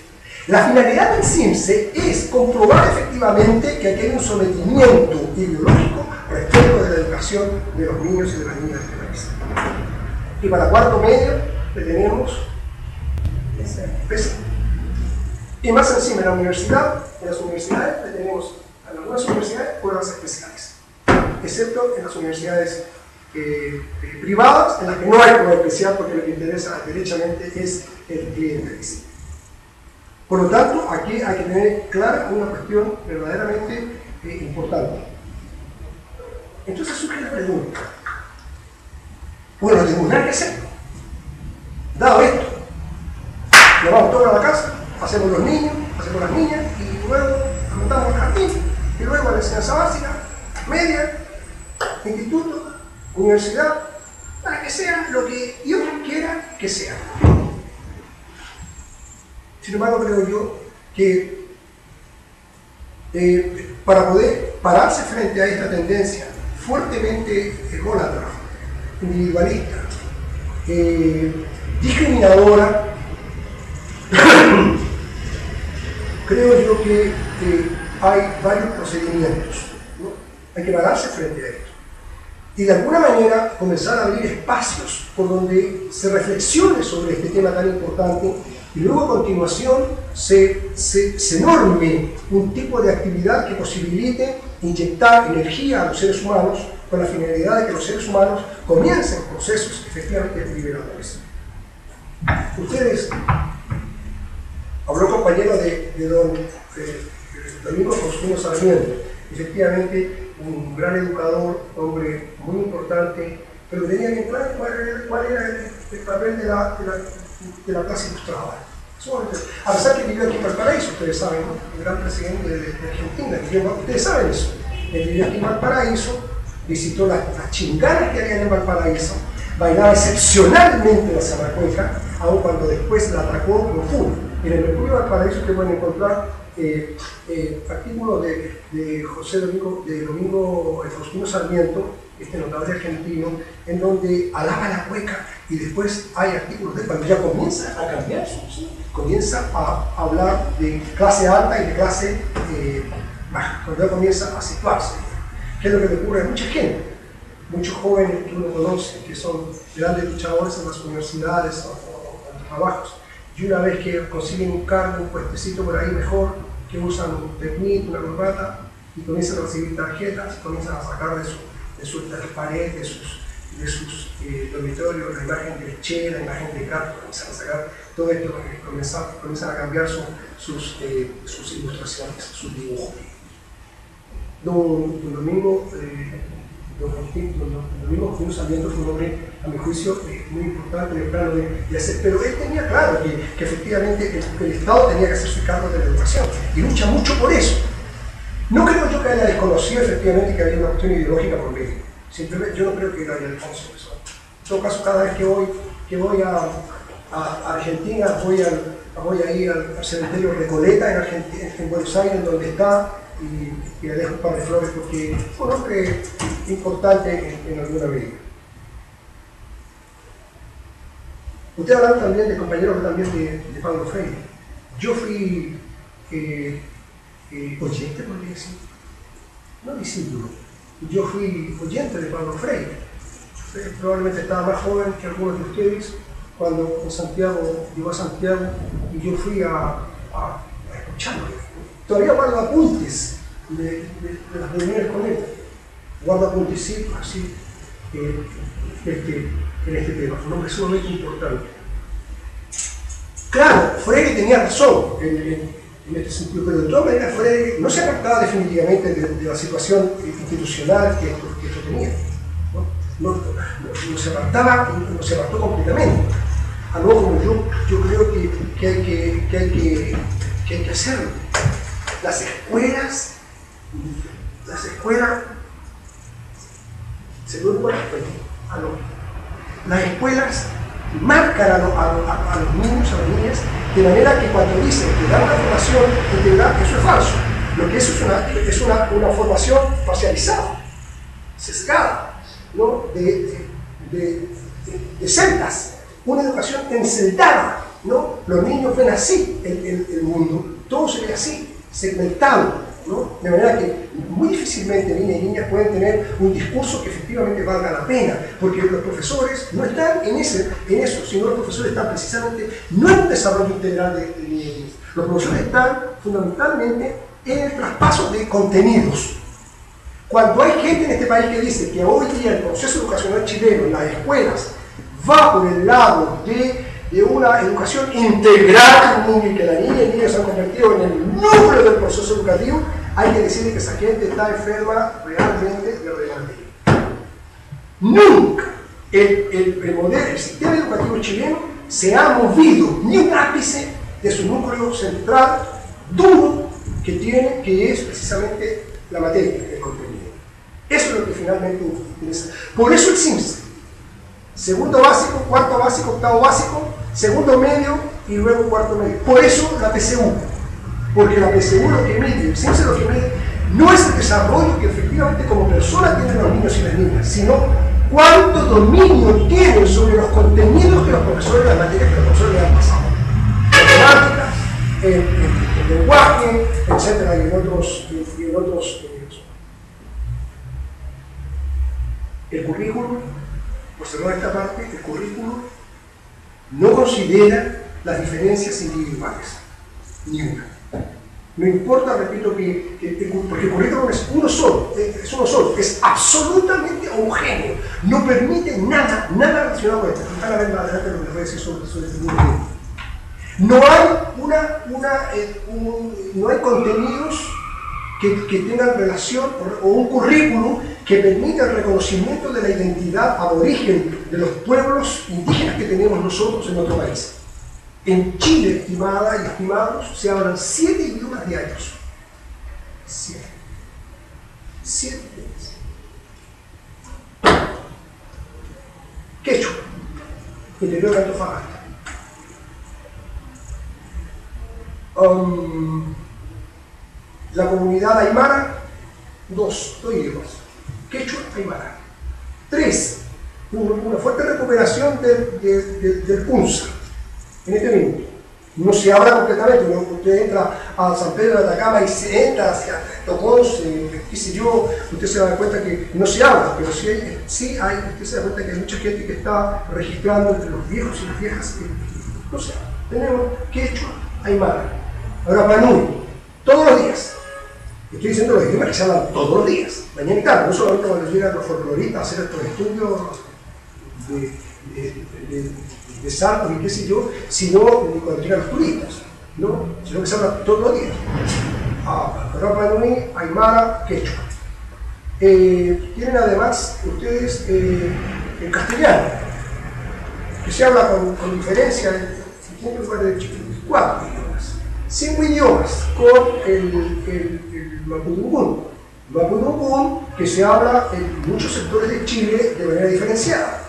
La finalidad del CIMSE es comprobar efectivamente que aquí hay un sometimiento ideológico respecto de la educación de los niños y de las niñas de este país. Y para cuarto medio tenemos PESA. Y más encima, en la universidad, en las universidades tenemos, en algunas universidades, pruebas especiales, excepto en las universidades privadas, en las que no hay prueba especial, porque lo que interesa derechamente es el clientelismo. Por lo tanto, aquí hay que tener clara una cuestión verdaderamente importante. Entonces surge la pregunta. Bueno, no tenemos nada que hacer. Dado esto, nos vamos todos a la casa, hacemos los niños, hacemos las niñas, y luego nos montamos al jardín, y luego a la enseñanza básica, media, instituto, universidad, para que sea lo que Dios quiera que sea. Sin embargo, creo yo que para poder pararse frente a esta tendencia fuertemente ególatra, individualista, discriminadora, creo yo que hay varios procedimientos, ¿no? Hay que pararse frente a esto y de alguna manera comenzar a abrir espacios por donde se reflexione sobre este tema tan importante y luego a continuación se norme un tipo de actividad que posibilite inyectar energía a los seres humanos con la finalidad de que los seres humanos comiencen procesos efectivamente liberadores. Ustedes, habló compañero de don Domingo Faustino Sarmiento, efectivamente un gran educador, hombre muy importante, pero tenía bien claro cuál era el papel de la clase ilustrada. A pesar que vivió aquí en Valparaíso, ustedes saben, ¿no? El gran presidente de Argentina, ustedes saben eso. Él vivió aquí en Valparaíso, visitó las chinganas que había en Valparaíso, bailaba excepcionalmente la zarracueca, aun cuando después la atracó como fue. En el Mercurio de Valparaíso ustedes pueden encontrar artículos de José Domingo Faustino Sarmiento, este notable argentino, en donde alaba la cueca y después hay artículos de cuando ya comienza a cambiarse, ¿sí? Comienza a hablar de clase alta y de clase baja, cuando ya comienza a situarse, que es lo que le ocurre a mucha gente, muchos jóvenes que uno conoce, que son grandes luchadores en las universidades o en los trabajos, y una vez que consiguen un cargo, un puestecito por ahí mejor, que usan un tecnic, una corbata, y comienzan a recibir tarjetas, comienzan a sacar de sus paredes, de sus dormitorios, la imagen de Che, la imagen de Carlos, comienzan a sacar todo esto, comienzan a cambiar sus ilustraciones, sus dibujos. Don Domingo Faustino Sarmiento fue un hombre, a mi juicio, muy importante en el plano de hacer, pero él tenía claro que efectivamente el Estado tenía que hacerse cargo de la educación y lucha mucho por eso. No creo yo que haya desconocido efectivamente que había una cuestión ideológica por medio. Simplemente yo no creo que lo haya desconocido eso. En todo caso, cada vez que voy a Argentina, voy a ir al cementerio Recoleta en Buenos Aires, donde está, y le dejo un par de flores porque fue un hombre importante en alguna medida. Usted hablaba también de compañeros también de Pablo Freire. Yo fui oyente, podría decir, no discípulo. Yo fui oyente de Pablo Freire. Probablemente estaba más joven que algunos de ustedes cuando llegó a Santiago y yo fui a escucharlo. Todavía guardo apuntes de las reuniones con él. Guardo apuntecitos así en este tema. Un hombre sumamente importante. Claro, Freire tenía razón en este sentido, pero de todas maneras Freire no se apartaba definitivamente de la situación institucional que esto tenía. No se apartó completamente. Algo como yo creo que hay que hacerlo. Las escuelas, las escuelas marcan a los niños, a las niñas, de manera que cuando dicen que dan una formación integral, eso es falso. Lo que eso es una formación parcializada, sesgada, ¿no? de celdas, una educación enceldada, ¿no? Los niños ven así el mundo, todo se ve así, segmentado, ¿no? De manera que muy difícilmente niñas y niñas pueden tener un discurso que efectivamente valga la pena, porque los profesores no están en eso, sino los profesores están precisamente no en un desarrollo integral de niños y niñas. Los profesores están fundamentalmente en el traspaso de contenidos. Cuando hay gente en este país que dice que hoy día el proceso educacional chileno en las escuelas va por el lado de una educación integral del niño y que la niña y el niño se han convertido en el núcleo del proceso educativo, hay que decirle que esa gente está enferma realmente de regalía. Nunca el sistema educativo chileno se ha movido ni un ápice de su núcleo central duro que es precisamente la materia, el contenido. Eso es lo que finalmente nos interesa. Por eso el CIMSE, segundo básico, cuarto básico, octavo básico, segundo medio y luego cuarto medio. Por eso la PCU, porque la PCU lo que mide, el CIMSE lo que mide, no es el desarrollo que efectivamente como persona tienen los niños y las niñas, sino cuánto dominio tienen sobre los contenidos que los profesores, las materias que los profesores les han pasado. Matemáticas, el lenguaje, etcétera, y en otros el currículum, por cerrar esta parte, el currículum no considera las diferencias individuales, ni una. No importa, repito, porque el currículum es uno solo, es absolutamente homogéneo, no permite nada relacionado con esto. Para ver más adelante lo que les voy a decir sobre este mundo. No hay contenidos que tengan relación o un currículum que permita el reconocimiento de la identidad aborigen de los pueblos indígenas que tenemos nosotros en nuestro país. En Chile, estimada y estimados, se hablan 7 idiomas diarios. 7 idiomas. Quechua, interior de Antofagasta. La comunidad aymara, 2 idiomas. Quechua, aymara. 3, una fuerte recuperación del Punza. En este minuto. No se habla completamente, usted entra a San Pedro de Atacama y se entra hacia Tocón, qué sé yo, usted se da cuenta que no se habla, pero sí hay, usted se da cuenta que hay mucha gente que está registrando entre los viejos y las viejas, no se habla. Tenemos quechua, aymara, Rapa Nui, todos los días. Estoy diciendo los idiomas que se hablan todos los días, mañana y tarde, no solamente cuando llegan los folcloristas a hacer estos estudios de saltos y qué sé yo, sino cuando llegan los turistas, ¿no? Sino que se habla todos los días. Rapa Nui, aymara, quechua. Tienen además ustedes el castellano, que se habla con diferencia en lugar de 4 idiomas. 5 idiomas con el mapudungún. Mapudungún que se habla en muchos sectores de Chile de manera diferenciada.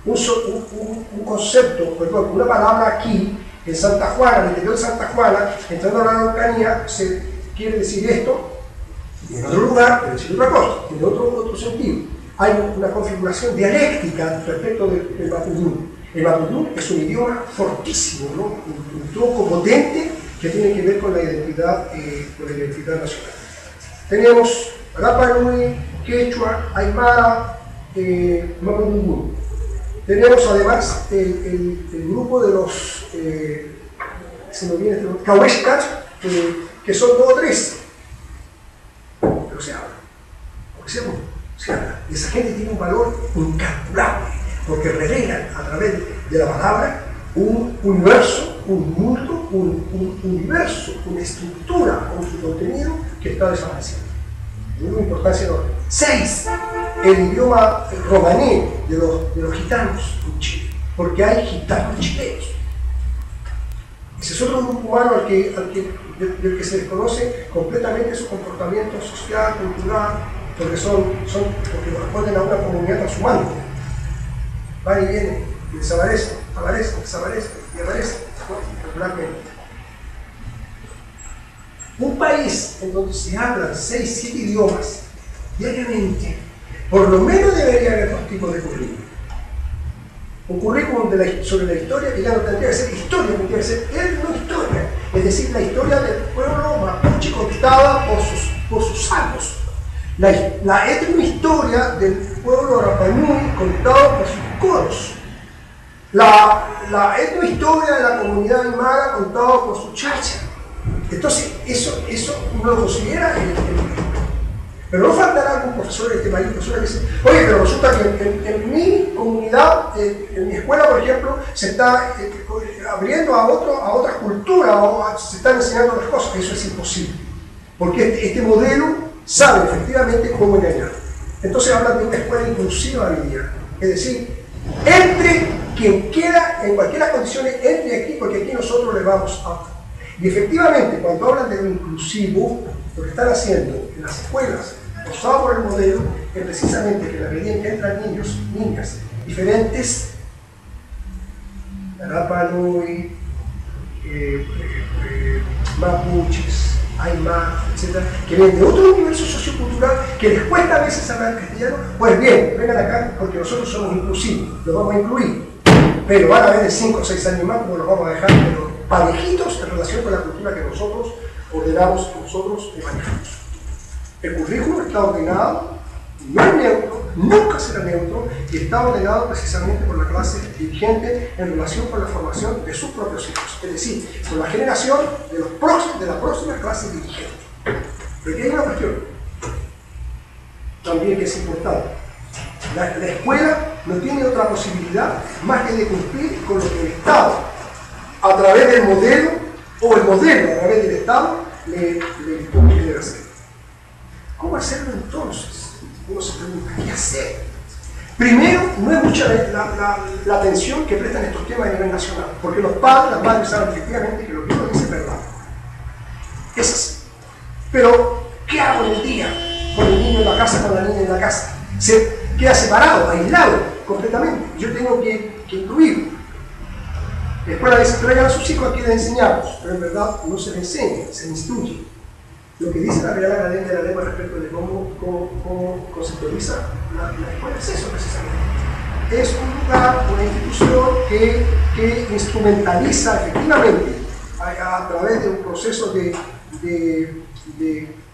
Un concepto, perdón, una palabra aquí, en Santa Juana, en el interior de Santa Juana, entrando a la Araucanía, se quiere decir esto, y en otro lugar quiere decir otra cosa, en otro sentido. Hay una configuración dialéctica respecto del mapudungún. El mapudungún es un idioma fortísimo, ¿no? Un tronco potente que tiene que ver con la identidad nacional. Tenemos Rapa Nui, quechua, aymara, mapudungún. Tenemos además el grupo de los Cahuéscas, que son 2 o 3, pero se habla, porque se habla. Y esa gente tiene un valor incalculable, porque relegan a través de la palabra un universo, un mundo, un universo, una estructura con su contenido que está desapareciendo. De una importancia enorme. 6. El idioma romaní de los gitanos en Chile, porque hay gitanos chilenos. Ese es otro grupo humano del que se desconoce completamente su comportamiento social, cultural, porque corresponden a una comunidad transhumante. Van y vienen, y desaparecen, aparecen y aparecen, regularmente. Un país en donde se hablan 6, 7 idiomas diariamente, por lo menos debería haber 2 tipos de currículum. Un currículum sobre la historia que ya no tendría que ser historia, tendría que ser etnohistoria, es decir, la historia del pueblo mapuche contada por sus salvos. La etnohistoria del pueblo Rapanui contado por sus coros. La etnohistoria de la comunidad aymara contado por su chacha. Entonces, eso uno lo considera pero no faltará algún profesor de este país, profesor que dice, oye, pero resulta que en mi comunidad, en mi escuela, por ejemplo, se está abriendo a otra cultura, o se están enseñando otras cosas. Eso es imposible, porque este modelo sabe efectivamente cómo engañar. Entonces hablan de una escuela inclusiva hoy día, es decir, entre quien quiera, en cualquier condiciones, entre aquí, porque aquí nosotros le vamos a... Y efectivamente, cuando hablan de lo inclusivo, lo que están haciendo en las escuelas, forzado por el modelo, es precisamente que en la medida en que entran niños, niñas, diferentes, Rapanui, mapuches, aymara, etc., que vienen de otro universo sociocultural que les cuesta a veces hablar castellano, pues bien, vengan acá porque nosotros somos inclusivos, los vamos a incluir, pero van a ver en 5 o 6 años más como los vamos a dejar pero parejitos en relación con la cultura que nosotros ordenamos, que nosotros manejamos. El currículum está ordenado, no es neutro, nunca será neutro, y está ordenado precisamente por la clase dirigente en relación con la formación de sus propios hijos, es decir, con la generación de la próxima clase dirigente. Pero aquí hay una cuestión también que es importante. La escuela no tiene otra posibilidad más que de cumplir con lo que el Estado, a través del modelo, o el modelo a través del Estado, le quiere hacer. ¿Cómo hacerlo entonces? Uno se pregunta, ¿qué hacer? Primero, no es mucha la atención que prestan estos temas a nivel nacional, porque los padres, las madres saben efectivamente que lo que uno dice es verdad. Es así. Pero, ¿qué hago en el día? Con el niño en la casa, con la niña en la casa. Se queda separado, aislado completamente. Yo tengo que incluirlo. La escuela dice, traigan a sus hijos, aquí les enseñamos, pero en verdad no se les enseña, se les instruye. Lo que dice la Real Academia de la Lengua respecto de cómo conceptualiza la escuela es eso precisamente. Es un lugar, una institución que instrumentaliza efectivamente a través de un proceso de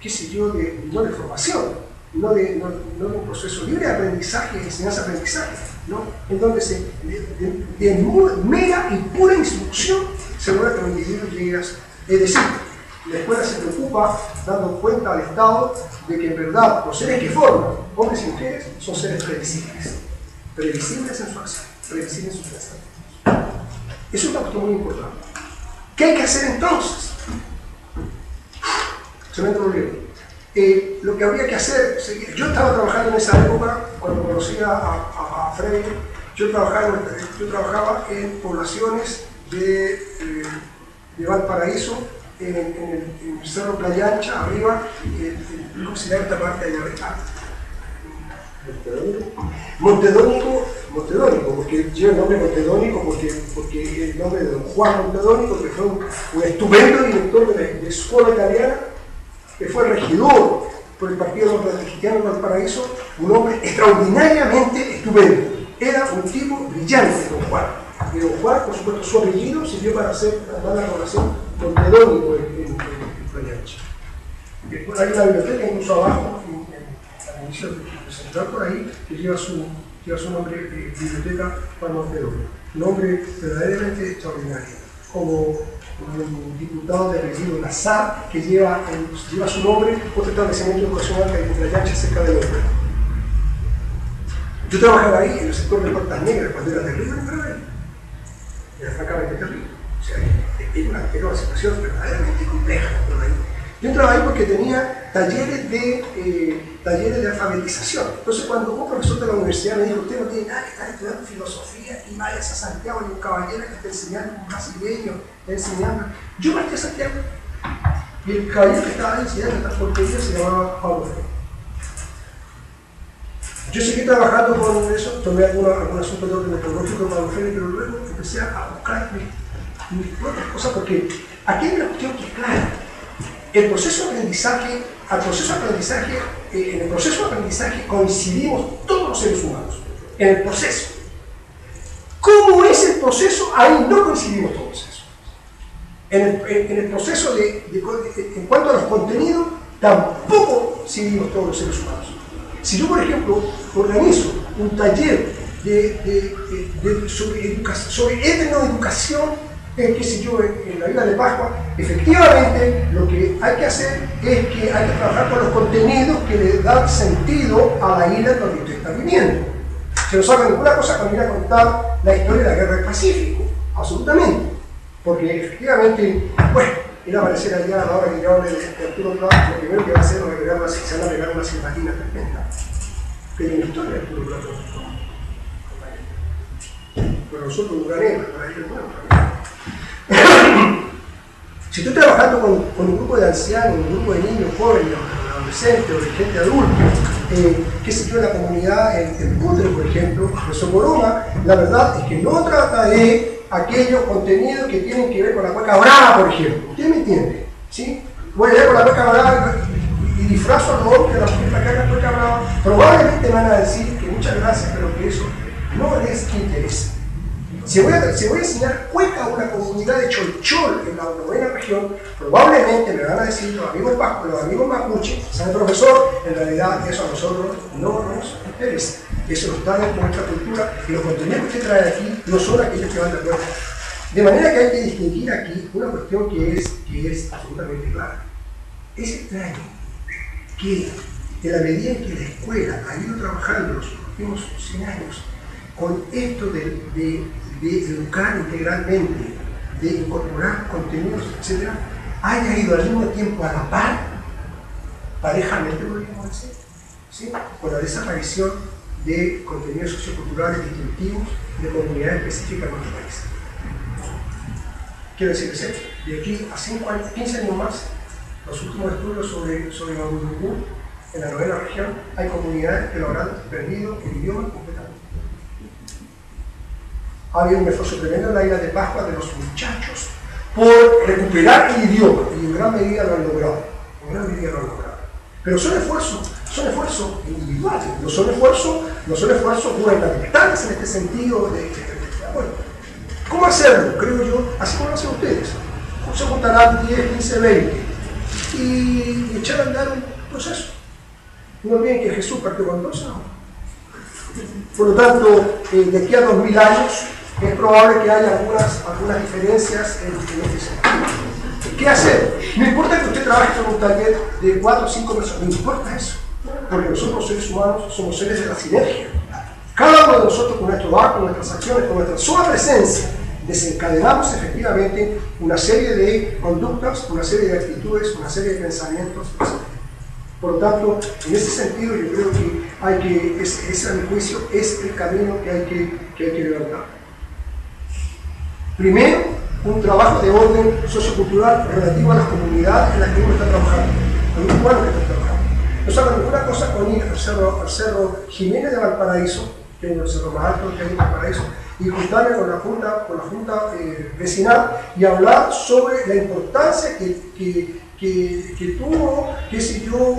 qué sé yo, no de formación, no de un proceso libre de aprendizaje, de enseñanza-aprendizaje, ¿no? En donde de mera y pura instrucción se logra que el individuo llegue a ser. Es decir, la escuela se preocupa dando cuenta al Estado de que en verdad los seres que forman, hombres y mujeres, son seres previsibles. Previsibles en su acción, previsibles en su pensamiento. Eso es una cuestión muy importante. ¿Qué hay que hacer entonces? Se me entra un libro. Lo que habría que hacer, yo estaba trabajando en esa época, cuando conocí a Freire, yo trabajaba en poblaciones de Valparaíso, en el Cerro Playa Ancha, arriba, ¿cómo se llama esta parte allá arriba? Montedónico, porque lleva el nombre Montedónico, porque el nombre de don Juan Montedónico, que fue un estupendo director de escuela italiana, que fue regidor por el Partido Demócrata Cristiano en Valparaíso, un hombre extraordinariamente estupendo. Era un tipo brillante, don Juan. Y don Juan, por supuesto, su apellido sirvió para dar la relación Montedónico en Playa Ancha. Hay una biblioteca incluso abajo, en la inicio central por ahí, que lleva su nombre, Biblioteca Juan Montedónico. Un hombre verdaderamente extraordinario, como un diputado de apellido Lazar, que lleva su nombre, otro establecimiento educacional que hay en Playa Ancha, cerca de Londres. Yo trabajaba ahí en el sector de Puertas Negras cuando era terrible, era francamente terrible. O sea, era una situación verdaderamente compleja. Yo entraba ahí porque tenía talleres de alfabetización. Entonces, cuando un profesor de la universidad me dijo, usted no tiene nada que estar estudiando filosofía y vayas a Santiago y un caballero que está enseñando, un brasileño está enseñando. Yo partí a Santiago y el caballero que estaba enseñando esta porquería se llamaba Pablo Freire. Yo seguí trabajando con eso, tomé algún asunto de orden metodológico para Pablo Freire, pero luego empecé a buscar mis propias cosas, porque aquí hay una cuestión que es clara. En el proceso de aprendizaje coincidimos todos los seres humanos. En el proceso. ¿Cómo es el proceso? Ahí no coincidimos todos eso. En el proceso en cuanto a los contenidos, tampoco coincidimos todos los seres humanos. Si yo, por ejemplo, organizo un taller sobre etnoeducación, qué sé yo, en la isla de Pascua, efectivamente lo que hay que hacer es que hay que trabajar con los contenidos que le dan sentido a la isla donde usted está viviendo. Se nos saca ninguna cosa cuando viene a contar la historia de la guerra del Pacífico, absolutamente. Porque efectivamente, bueno, ir a aparecer allá a la hora que yo hable de Arturo Prat, lo primero que va a hacer es se van a pegar una silbatina tremenda. Que hay una historia de Arturo Prat. Pero nosotros no ganemos, para ellos no. Si estoy trabajando con un grupo de ancianos, un grupo de niños jóvenes, adolescentes o de gente adulta, qué sé yo, en la comunidad en Putre, por ejemplo, en Socoroma, la verdad es que no trata de aquellos contenidos que tienen que ver con la cueca brava, por ejemplo. ¿Usted me entiende? ¿Sí? Voy a ir con la cueca brava y disfrazo a los hombres de la fiesta que haga cueca brava. Probablemente van a decir que muchas gracias, pero que eso no les interesa. Si voy a enseñar cueca a una comunidad de Cholchol en la 9ª región, probablemente me van a decir los amigos vascos, los amigos mapuche, ¿sabe, profesor? En realidad eso a nosotros no nos interesa. Eso no está dentro de nuestra cultura y los contenidos que usted trae aquí no son aquellos que van de acuerdo. De manera que hay que distinguir aquí una cuestión que es absolutamente clara. Es extraño que en la medida en que la escuela ha ido trabajando los últimos 100 años con esto de educar integralmente, de incorporar contenidos, etc., haya ido al mismo tiempo a la par, parejamente podríamos decir, ¿sí?, con la desaparición de contenidos socioculturales distintivos de comunidades específicas en nuestro país. Quiero decir que de aquí a 5 años, 15 años más, los últimos estudios sobre Mapudungun en la 9ª región, hay comunidades que lo habrán perdido el idioma completamente. Ha habido un esfuerzo tremendo en la isla de Pascua de los muchachos por recuperar el idioma y en gran medida lo han logrado. Pero son esfuerzos individuales, no son esfuerzos gubernamentales en este sentido bueno, ¿cómo hacerlo? Creo yo, así como lo hacen ustedes. Se juntarán 10, 15, 20 y echar a andar un proceso. No olviden que Jesús partió con 12, ¿no? Por lo tanto, de aquí a 2000 años es probable que haya algunas diferencias en este sentido. ¿Qué hacer? No importa que usted trabaje en un taller de 4 o 5 personas, no importa eso, porque nosotros los seres humanos somos seres de la sinergia. Cada uno de nosotros con nuestro bar, con nuestras acciones, con nuestra sola presencia, desencadenamos efectivamente una serie de conductas, una serie de actitudes, una serie de pensamientos, etc. Por lo tanto, en ese sentido yo creo que ese a mi juicio es el camino que hay que levantar. Primero, un trabajo de orden sociocultural relativo a las comunidades en las que uno está trabajando, a los cubanos que están trabajando. No saben ninguna cosa con ir al cerro Jiménez de Valparaíso, que es el cerro más alto que hay en Valparaíso, y juntarme con la junta vecinal y hablar sobre la importancia que tuvo, qué sé yo,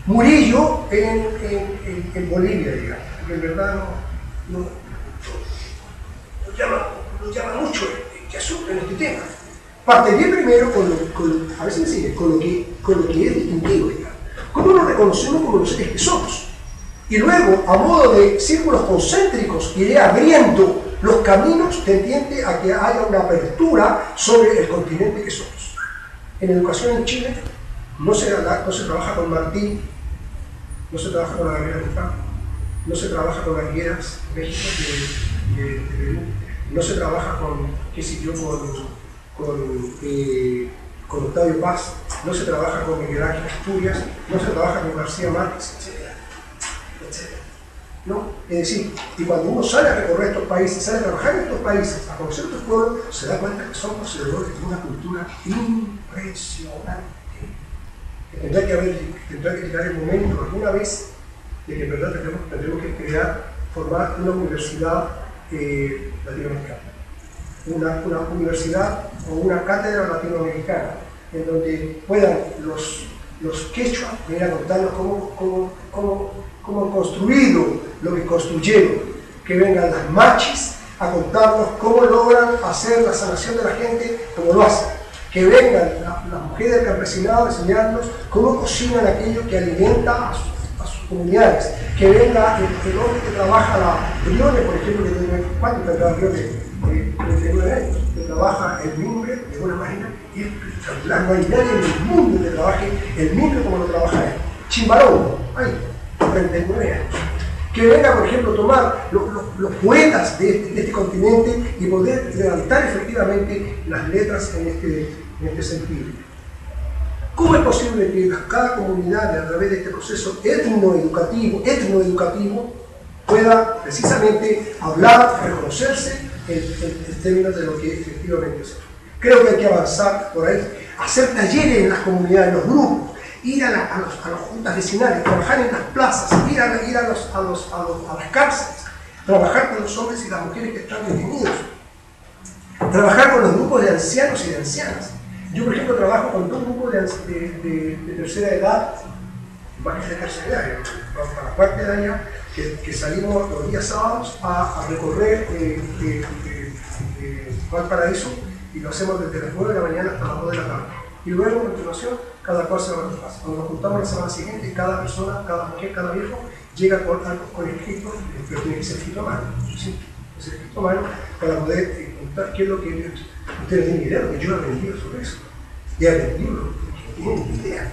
Murillo en Bolivia, digamos, porque en verdad nos llama mucho que asunto en este tema. Partiría primero con lo que es distintivo, digamos. ¿Cómo nos reconocemos como los seres que somos? Y luego, a modo de círculos concéntricos, iré abriendo los caminos tendientes a que haya una apertura sobre el continente que somos. En educación en Chile no se trabaja con Martín, no se trabaja con la Gabriela Luján, no se trabaja con Arguedas, México, de Perú, no se trabaja con, qué sé yo, con Octavio Paz, no se trabaja con Miguel Ángel Asturias, no se trabaja con García Márquez, etc. ¿No? Es decir, y cuando uno sale a recorrer estos países, sale a trabajar en estos países, a conocer estos pueblos, se da cuenta que son poseedores de una cultura impresionante. Que tendrá que llegar el momento alguna vez de que en verdad tendremos que formar una universidad latinoamericana. Una universidad o una cátedra latinoamericana, en donde puedan los quechua venir a contarnos cómo han construido lo que construyeron, que vengan las machis a contarnos cómo logran hacer la sanación de la gente como lo hacen, que vengan las mujeres del campesinado a enseñarnos cómo cocinan aquello que alimenta a sus comunidades, que venga el hombre que trabaja la Briones, por ejemplo, que tiene, ¿cuánto tendrá Briones? 39 años, que trabaja el mimbre de una manera espectacular. No hay nadie en el mundo que trabaje el mimbre como lo trabaja él. Chimbarón, hay 39 años. Que venga, por ejemplo, tomar los poetas de este continente y poder levantar efectivamente las letras en este sentido. ¿Cómo es posible que cada comunidad, a través de este proceso etnoeducativo, pueda precisamente hablar, reconocerse en términos de lo que efectivamente es? Creo que hay que avanzar por ahí, hacer talleres en las comunidades, en los grupos, ir a las juntas vecinales, trabajar en las plazas, ir a las cárceles, trabajar con los hombres y las mujeres que están detenidos, trabajar con los grupos de ancianos y de ancianas. Yo, por ejemplo, trabajo con dos grupos de tercera edad, más de tercera edad, para la parte de allá, que salimos los días sábados a recorrer Valparaíso, y lo hacemos desde las 9 de la mañana hasta las 2 de la tarde. Y luego, a continuación, cada cual se va a su casa. Cuando nos juntamos la semana siguiente, cada persona, cada mujer, cada viejo, llega con escrito, pero tiene que ser escrito a mano. ¿Sí? Es escrito a mano para poder contar qué es lo que ustedes tienen idea, porque yo he aprendido sobre eso. Y he aprendido lo que tienen idea.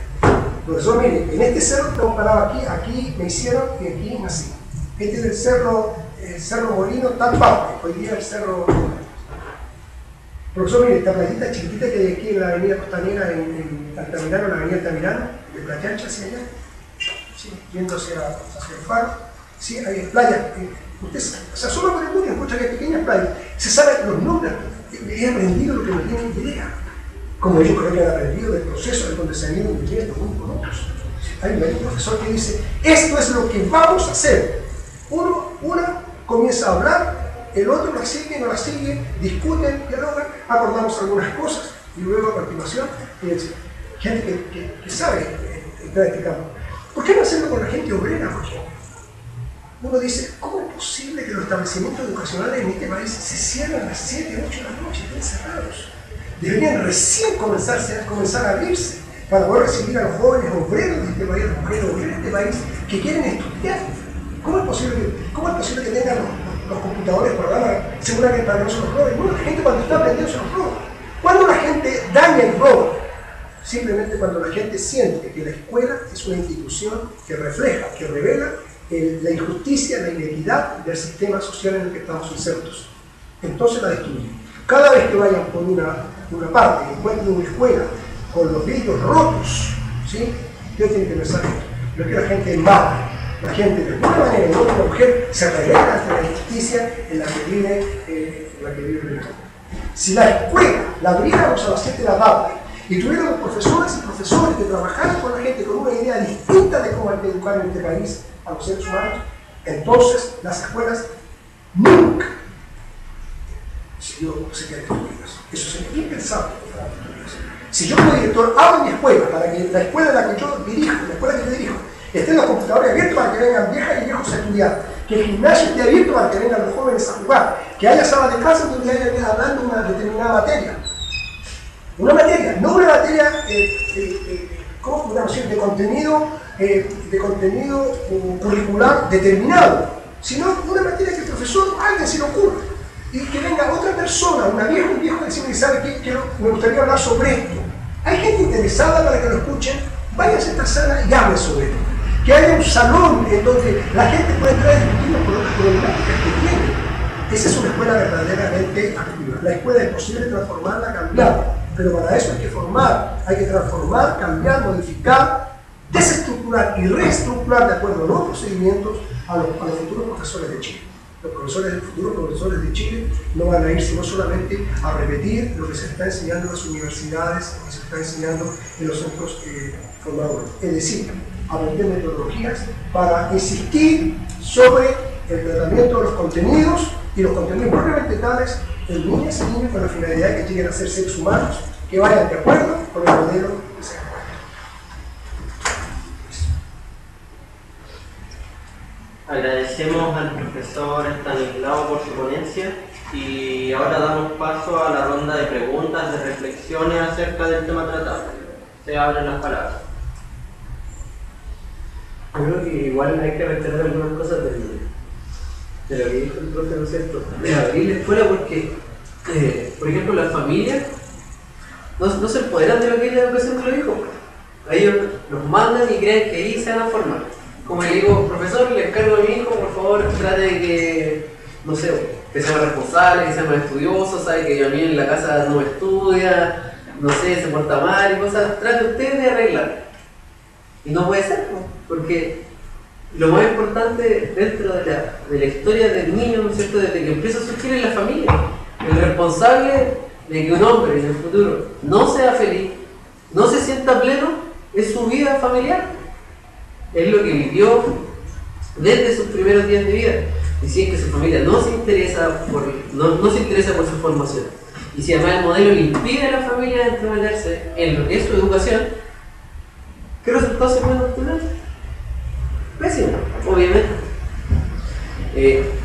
Profesor, mire, en este cerro tengo parado aquí me hicieron y aquí nací. Este es el cerro Molino, tal parte. Hoy día el cerro. Profesor, mire, esta playita chiquitita que hay aquí en la avenida Costanera, en Altamirano, la avenida Altamirano, de Playa Ancha hacia allá, ¿sí? Yendo hacia el faro, ¿sí? Hay playas. Usted se asoma por el mundo y escucha que hay pequeñas playas. Se saben los nombres. He aprendido lo que no tienen idea. Como yo creo que han aprendido del proceso de donde se han ido viviendo unos con otros. Hay un profesor que dice, esto es lo que vamos a hacer. Una comienza a hablar, el otro la sigue, no la sigue, discuten, dialogan, acordamos algunas cosas y luego a continuación, gente que sabe entrar en este campo. ¿Por qué no hacerlo con la gente obrera, por ejemplo? Uno dice, ¿cómo es posible que los establecimientos educacionales en este país se cierren a las 7, 8 de la noche, estén cerrados? Deberían recién comenzar a abrirse para poder recibir a los jóvenes obreros de este país, a las mujeres obreras de este país que quieren estudiar. ¿Cómo es posible que tengan los computadores programas seguramente para que no se los roben? Bueno, la gente cuando está aprendiendo se los roba. ¿Cuándo la gente daña y roba? Simplemente cuando la gente siente que la escuela es una institución que refleja, que revela la injusticia, la inequidad del sistema social en el que estamos insertos. Entonces la destruyen. Cada vez que vayan por una parte y encuentren una escuela con los vidrios rotos, ¿sí? Ustedes tienen que pensar esto. No es que la gente mata. La gente de alguna manera, en otra mujer, se revela ante la injusticia en la que vive. Si la escuela la abriéramos a las 7 de la tarde y tuviéramos profesores y profesores que trabajaran con la gente con una idea distinta de cómo hay que educar en este país a los seres humanos, entonces las escuelas nunca se quedan destruidas. Eso sería impensable. Si yo como director abro mi escuela para que la escuela en la que yo dirijo, estén los computadores abiertos para que vengan viejas y viejos a estudiar, que el gimnasio esté abierto para que vengan los jóvenes a jugar, que haya salas de clase donde haya hablando una determinada materia. Una materia, no una materia, ¿cómo podemos decir?, de contenido curricular determinado, sino una materia que el profesor, a alguien se le ocurra, y que venga otra persona, un viejo que decime, ¿sabe qué? Me gustaría hablar sobre esto. Hay gente interesada para que lo escuchen, váyanse a esta sala y hablen sobre esto. Que haya un salón en donde la gente pueda entrar a discutir por otras problemáticas que tiene. Esa es una escuela verdaderamente activa. La escuela es posible transformarla, cambiarla, pero para eso hay que formar, hay que transformar, cambiar, modificar, desestructurar y reestructurar de acuerdo a los procedimientos a los futuros profesores de Chile. Los futuros profesores de Chile no van a ir sino solamente a repetir lo que se está enseñando en las universidades, lo que se está enseñando en los centros formadores. Es decir, aprender metodologías para insistir sobre el tratamiento de los contenidos y los contenidos propiamente tales en niñas y niños con la finalidad de que lleguen a ser seres humanos que vayan de acuerdo con el modelo que se encuentra. Agradecer Agradecemos al profesor Estanislao por su ponencia y ahora damos paso a la ronda de preguntas, de reflexiones acerca del tema tratado. Se abren las palabras. Yo creo que igual hay que reiterar algunas cosas de lo que dijo el profe, ¿no es cierto? De abrir la escuela porque, por ejemplo, las familias no se empoderan de lo que es la educación de los hijos. A ellos los mandan y creen que ahí se van a formar. Como le digo, profesor, le encargo a mi hijo, por favor, trate de que, no sé, que sea más responsable, que sea más estudioso, sabe que a mí en la casa no estudia, no sé, se porta mal y cosas. Trate usted de arreglar. Y no puede ser, ¿no? Porque lo más importante dentro de la historia del niño, ¿no es cierto?, desde que empieza a surgir en la familia. El responsable de que un hombre en el futuro no sea feliz, no se sienta pleno, es su vida familiar. Es lo que vivió desde sus primeros días de vida. Y si es que su familia no se interesa por su formación, y si además el modelo le impide a la familia entrometerse en lo que es su educación, ¿qué resultados se pueden obtener? Pésimo, obviamente.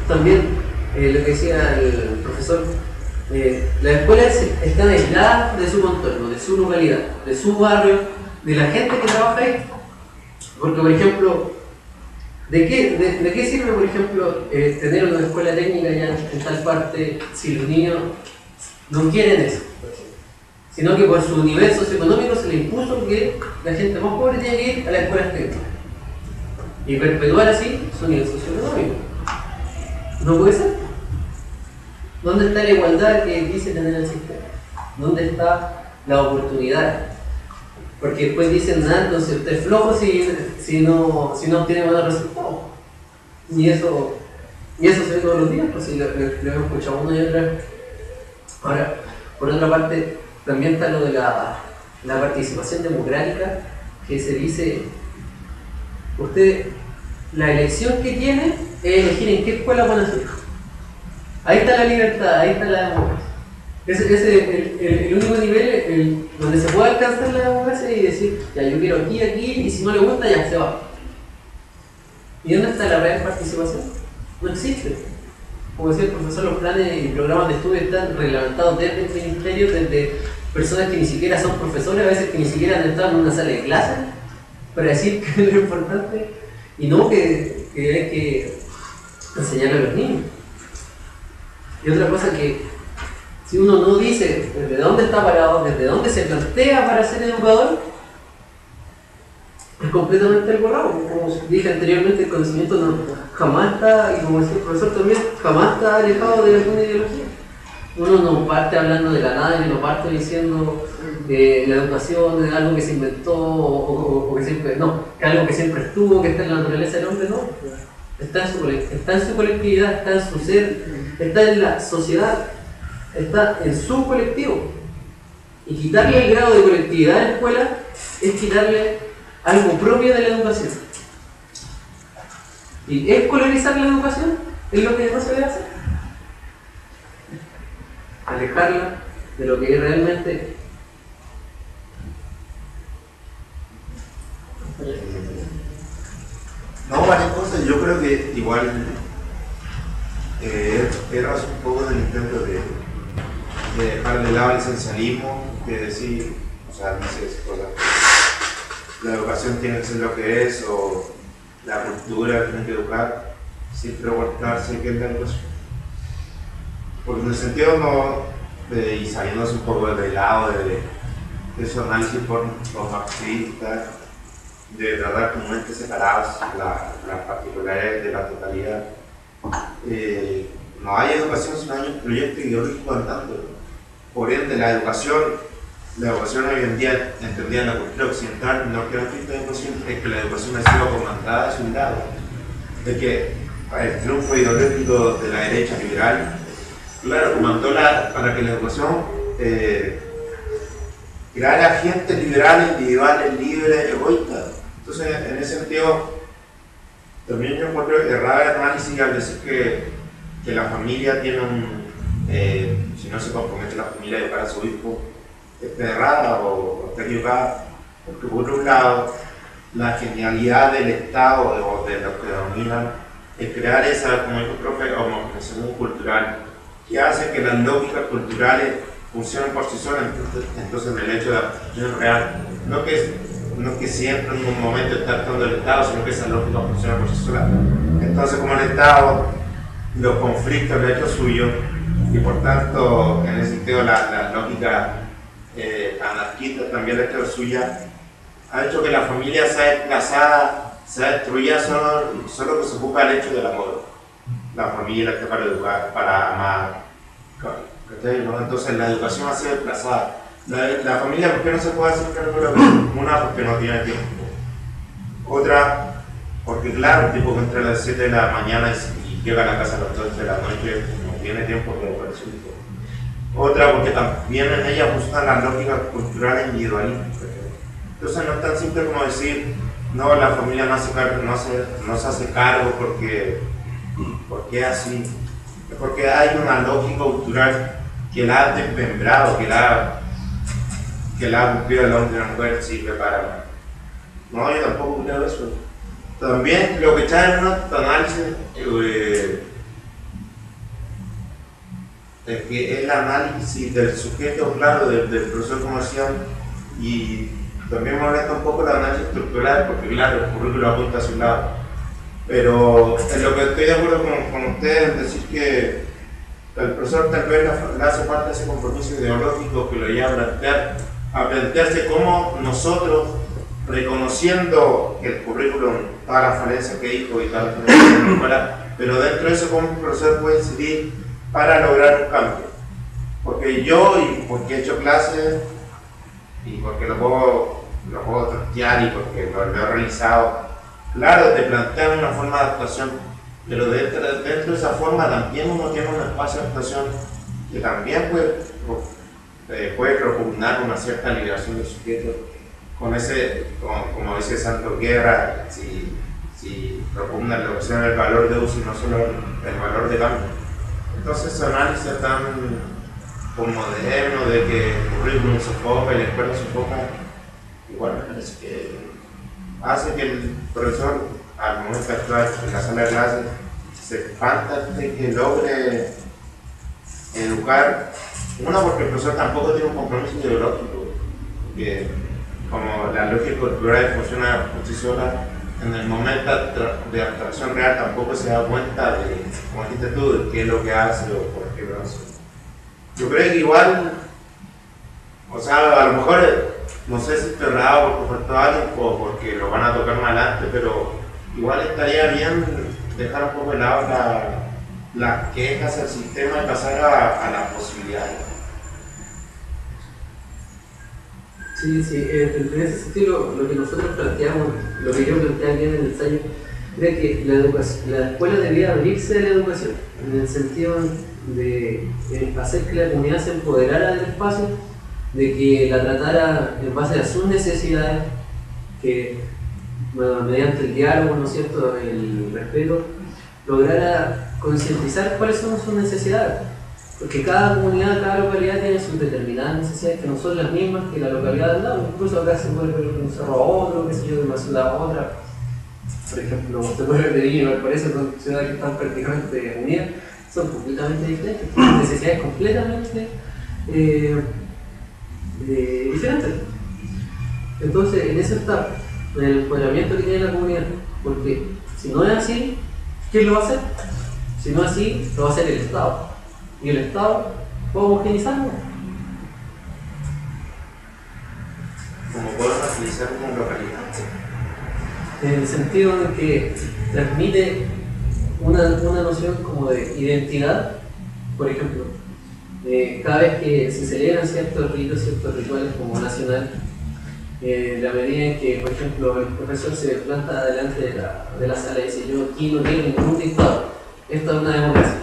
También, lo que decía el profesor, las escuelas están aisladas de su contorno, de su localidad, de su barrio, de la gente que trabaja ahí. Porque, por ejemplo, ¿de qué sirve, por ejemplo, tener una escuela técnica ya en tal parte si los niños no quieren eso? Sino que por su nivel socioeconómico se le impuso que la gente más pobre tiene que ir a las escuelas técnicas y perpetuar así su nivel socioeconómico. No puede ser. ¿Dónde está la igualdad que dice tener el sistema? ¿Dónde está la oportunidad? Porque después dicen, entonces usted es flojo si no obtiene buenos resultados. Y eso se ve todos los días, pues si lo hemos escuchado una y otra vez. Ahora, por otra parte, también está lo de la participación democrática, que se dice, usted, la elección que tiene es elegir en qué escuela van a su hijo. Ahí está la libertad, ahí está la democracia. Ese es el único nivel donde se puede alcanzar la democracia y decir, ya yo quiero aquí, y si no le gusta, ya se va. ¿Y dónde está la real participación? No existe. Como decía el profesor, los planes y programas de estudio están reglamentados desde el ministerio, desde personas que ni siquiera son profesores, a veces que ni siquiera han estado en una sala de clase, para decir que es lo importante, y no que hay que enseñarle a los niños. Y otra cosa que, si uno no dice desde dónde está parado, desde dónde se plantea para ser educador, es completamente alborado. Como dije anteriormente, el conocimiento jamás está, y como decía el profesor también, jamás está alejado de alguna ideología. Uno no parte hablando de la nada y no parte diciendo que la educación es algo que se inventó o que siempre, no, que algo que siempre estuvo, que está en la naturaleza del hombre, no. Está en su colectividad, está en su ser, está en la sociedad, está en su colectivo. Y quitarle el grado de colectividad a la escuela es quitarle algo propio de la educación. Y escolarizar la educación es lo que no se debe hacer. Alejarla de lo que es realmente. No, varias cosas. Yo creo que igual era un poco del intento de dejar de lado el esencialismo, de decir, o sea, dices cosas que la educación tiene que ser lo que es, o la cultura tiene que educar, sin preguntarse qué es la educación. Porque en el sentido y saliéndose un poco del lado de su análisis por los marxistas, de tratar como entes separados las particularidades de la totalidad. No hay educación si no hay un proyecto ideológico andando. Por ende, la educación hoy en día, entendida en la cultura occidental, no que de educación es que la educación ha sido comandada hacia un lado. De que el triunfo ideológico de la derecha liberal, claro, comandó para que la educación creara agentes liberales, individuales, libres, egoístas. Entonces, en ese sentido, también yo encuentro errada el análisis al decir que la familia tiene si no se compromete la familia a educar a su hijo, está errada o está equivocada, porque por un lado, la genialidad del Estado o de los que dominan crear esa, como dijo el profe, homogenización cultural, que hace que las lógicas culturales funcionen por sí solas. Entonces el hecho de abstracción real, no que siempre en un momento está actuando el Estado, sino que esa lógica funciona por sí sola. Entonces, como el Estado, los conflictos lo ha hecho suyo, y por tanto, en ese sentido, la lógica anarquista también la ha hecho suya, ha hecho que la familia sea desplazada, sea destruida solo que se ocupa el hecho del amor. La familia está para educar, para amar. ¿No? Entonces la educación ha sido desplazada. La familia, ¿por qué no se puede hacer cargo de la educación? Una, porque no tiene tiempo. Otra, porque claro, tipo que entra a las 7 de la mañana y llega a la casa a las 12 de la noche, no tiene tiempo de educar a su hijo. Otra, porque también en ella gustan las lógicas culturales individualistas. Entonces no es tan simple como decir, no, la familia no se hace cargo porque es así. Es porque hay una lógica cultural que la ha desmembrado, que la ha cumplido el hombre y la mujer, sirve para... No, yo tampoco creo eso. También lo que está en un análisis es que es el análisis del sujeto, claro, del profesor comercial, y también me molesta un poco el análisis estructural, porque claro, el currículo apunta hacia un lado. Pero en lo que estoy de acuerdo con ustedes es decir que el profesor tal vez le hace falta ese compromiso ideológico que lo lleva a plantearse cómo nosotros, reconociendo que el currículum, todas las falencias que dijo y todas las falencias de la escuela, pero dentro de eso cómo un profesor puede incidir para lograr un cambio. Porque yo, y porque he hecho clases, y porque lo puedo trastear y porque lo he realizado, claro, te plantean una forma de actuación, pero dentro de esa forma también uno tiene un espacio de actuación que también puede propugnar una cierta liberación del sujeto, con ese, como dice Santos Guerra, si propugna la opción del valor de uso y no solo el valor de cambio. Entonces ese análisis tan como moderno de que el currículum sofoca y la escuela sofoca, igual me parece que hace que el profesor, al momento de actuar en la sala de clase, se espanta de que logre educar. Una, porque el profesor tampoco tiene un compromiso ideológico, que como la lógica cultural funciona por sí sola, en el momento de abstracción real tampoco se da cuenta de, como dijiste tú, de qué es lo que hace o por qué lo hace. Yo creo que igual, o sea, a lo mejor, no sé si estoy errado porque faltó alguien o porque lo van a tocar más adelante, pero igual estaría bien dejar un poco de lado las quejas del sistema y pasar a las posibilidades. Sí, en ese sentido lo que nosotros planteamos, lo que yo planteé aquí en el ensayo, era que la escuela debía abrirse a la educación, en el sentido de hacer que la comunidad se empoderara del espacio, de que la tratara en base a sus necesidades, que mediante el diálogo, ¿no es cierto?, el respeto, lograra concientizar cuáles son sus necesidades. Porque cada comunidad, cada localidad tiene sus determinadas necesidades que no son las mismas que la localidad al lado. Incluso acá se puede ver un cerro a otro, qué sé yo, de una ciudad a otra. Por ejemplo, se puede ver de Viña, por eso son ciudades que están prácticamente unidas, son completamente diferentes, tienen necesidades completamente diferentes. Entonces, en eso está el empoderamiento que tiene la comunidad, porque si no es así, ¿quién lo va a hacer? Si no es así, lo va a hacer el Estado. Y el Estado va a homogenizarlo. ¿Cómo podemos utilizar una localidad? En el sentido de que transmite una noción como de identidad. Por ejemplo, cada vez que se celebran ciertos ritos, ciertos rituales como nacional, la medida en que, por ejemplo, el profesor se planta delante de la sala y dice: yo aquí no quiero ningún dictador, esto es una democracia.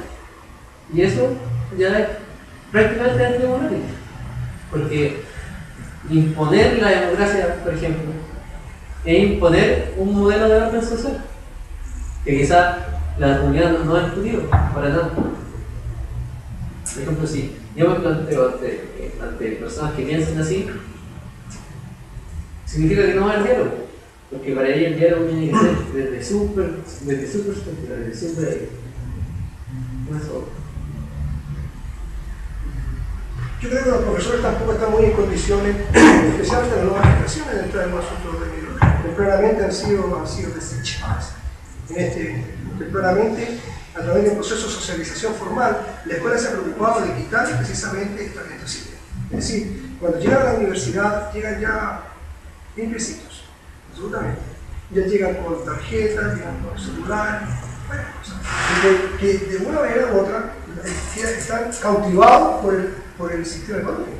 Y eso ya es prácticamente antidemocrático, porque imponer la democracia, por ejemplo, es imponer un modelo de orden social, que quizás la comunidad no ha discutido para nada. Por ejemplo, si yo me planteo ante personas que piensan así, significa que no va a haber diálogo, Porque para ellos el diálogo tiene que ser desde su perspectiva, desde su ahí. No es otro. Yo creo que los profesores tampoco están muy en condiciones, especialmente las nuevas generaciones, de entrar en los asuntos de medio. Tempranamente han sido desechadas. Tempranamente, a través de un proceso de socialización formal, la escuela se ha preocupado de quitar precisamente esta situación. Es decir, cuando llegan a la universidad, llegan ya limpiecitos, absolutamente. Ya llegan con tarjetas, llegan con celular, varias cosas. Que de una manera u otra están cautivados por el sistema económico,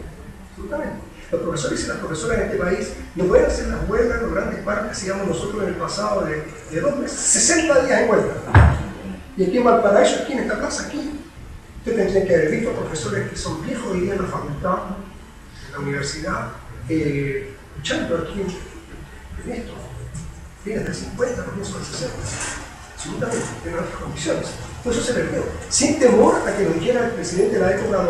absolutamente. Los profesores y las profesoras en este país no pueden hacer las huelgas, los grandes paros que hacíamos nosotros en el pasado de 2 meses, 60 días en huelga. Y aquí en Valparaíso, aquí en esta plaza, aquí, ustedes tendrían que haber visto profesores que son viejos hoy día en la facultad, en la universidad, luchando aquí en esto, fines del 50, comienzos del 60, absolutamente, en otras condiciones. Por eso se perdió, sin temor a que nos dijera el presidente de la época,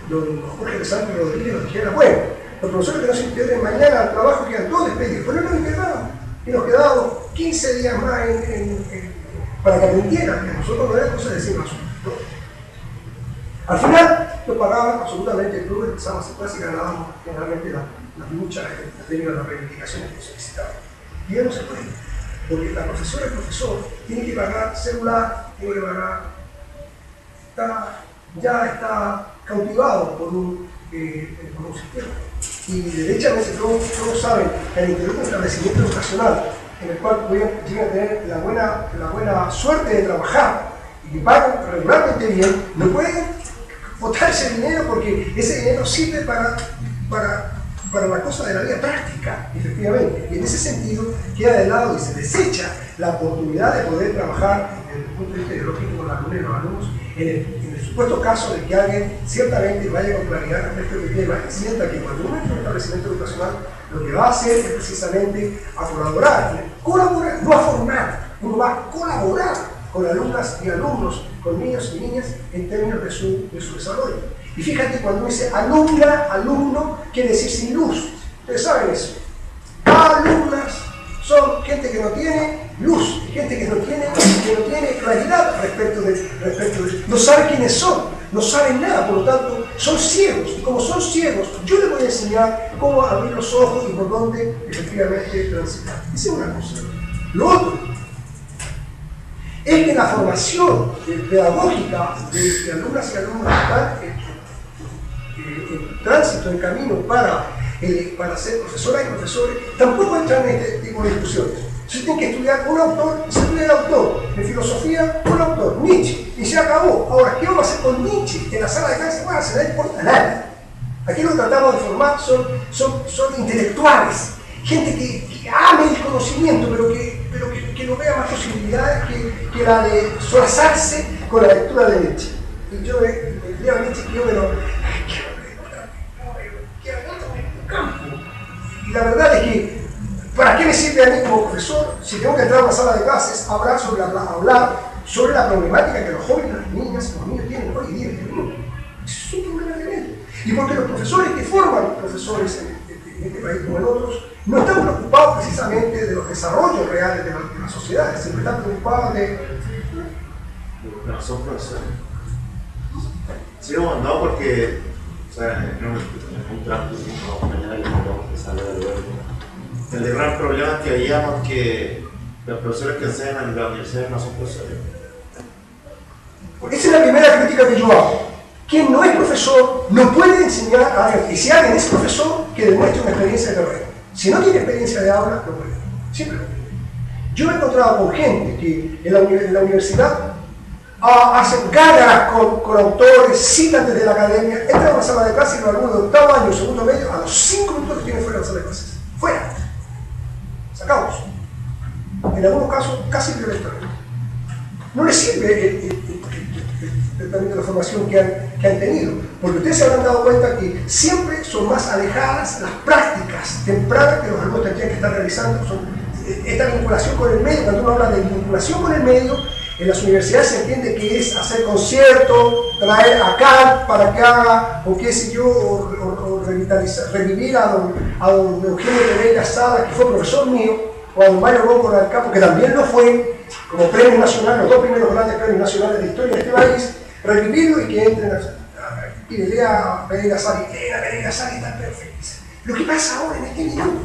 don Jorge Alessandro Rodríguez, nos dijera, bueno, los profesores que no se integren mañana al trabajo quedan todos despedidos, pero no nos integramos, y nos quedamos 15 días más para que aprendieran, que nosotros no era cosa de decirnos asunto. Al final, nos pagaban absolutamente el club, empezamos a hacer clases y ganábamos generalmente las luchas, las reivindicaciones que solicitaban. Y ya no se puede, porque la profesora y el profesor tiene que pagar celular, tiene que pagar, ya está cautivado por un sistema. Y derechamente todos saben que al interior de un establecimiento educacional en el cual llegan a tener la buena suerte de trabajar y que pagan regularmente bien, no pueden botar ese dinero porque ese dinero sirve para la cosa de la vida práctica, efectivamente. Y en ese sentido queda de lado y se desecha la oportunidad de poder trabajar desde el punto de vista ideológico con los alumnos en el supuesto caso de que alguien ciertamente vaya con claridad respecto al tema y sienta que cuando uno entra en un establecimiento educacional lo que va a hacer es precisamente a colaborar, no a formar, uno va a colaborar con alumnas y alumnos, con niños y niñas en términos de su desarrollo. Y fíjate, cuando dice alumna, alumno, quiere decir sin luz. Ustedes saben eso. Alumnas son gente que no tiene luz, gente que no tiene claridad respecto de no sabe quiénes son, no saben nada, por lo tanto son ciegos. Y como son ciegos, yo les voy a enseñar cómo abrir los ojos y por dónde efectivamente transitar. Esa es una cosa. Lo otro es que la formación pedagógica de alumnas y alumnos están en tránsito, en camino para ser profesoras y profesores, tampoco entran en este tipo de discusiones. Si tienen que estudiar un autor, se estudia el autor. En filosofía, un autor, Nietzsche, y se acabó. Ahora, ¿qué vamos a hacer con Nietzsche en la sala de clase? Bueno, se le importa a nadie. Aquí lo que tratamos de formar son intelectuales, gente que ame el conocimiento, pero que no vea más posibilidades que la de solazarse con la lectura de Nietzsche. Y yo leo a Nietzsche y yo y la verdad es que, ¿para qué me sirve a mí como profesor si tengo que entrar a una sala de clases a hablar sobre la problemática que los jóvenes, las niñas y los niños tienen hoy día en el mundo? Es un problema tremendo. Y porque los profesores que forman profesores en este país como en otros no están preocupados precisamente de los desarrollos reales de las sociedades, siempre están preocupados de... No son profesores. Sí, no, porque o sea, en un trato mañana que vamos a empezar a ver el gran problema es que veíamos que los profesores que enseñan en la universidad no son profesores. Esa es la primera crítica que yo hago. Quien no es profesor no puede enseñar a alguien. Y si alguien es profesor, que demuestre una experiencia de carrera. Si no tiene experiencia de aula, no puede. Simplemente. Yo me he encontrado con gente que en la universidad hacen gárgaras con autores, citan desde la academia, entran a una sala de clase y los alumnos de octavo año, segundo medio, a los 5 minutos que tienen fuera de la sala de clases. Fuera. Sacados. En algunos casos, casi violentamente. No les sirve el de la formación que han tenido, porque ustedes se habrán dado cuenta que siempre son más alejadas las prácticas tempranas que los alumnos tendrían que estar realizando. Esta vinculación con el medio, cuando uno habla de vinculación con el medio, en las universidades se entiende que es hacer conciertos, traer a Kant para que haga, o qué sé yo, o revivir a don Eugenio Pereira Sada, que fue profesor mío, cuando Mario Ronco al campo, que también lo fue, como premio nacional, los dos primeros grandes premios nacionales de historia de este país, revivirlo y que entren a... Y le lea a Pereira Sari, Pereira Sari está perfecta. Lo que pasa ahora en este minuto,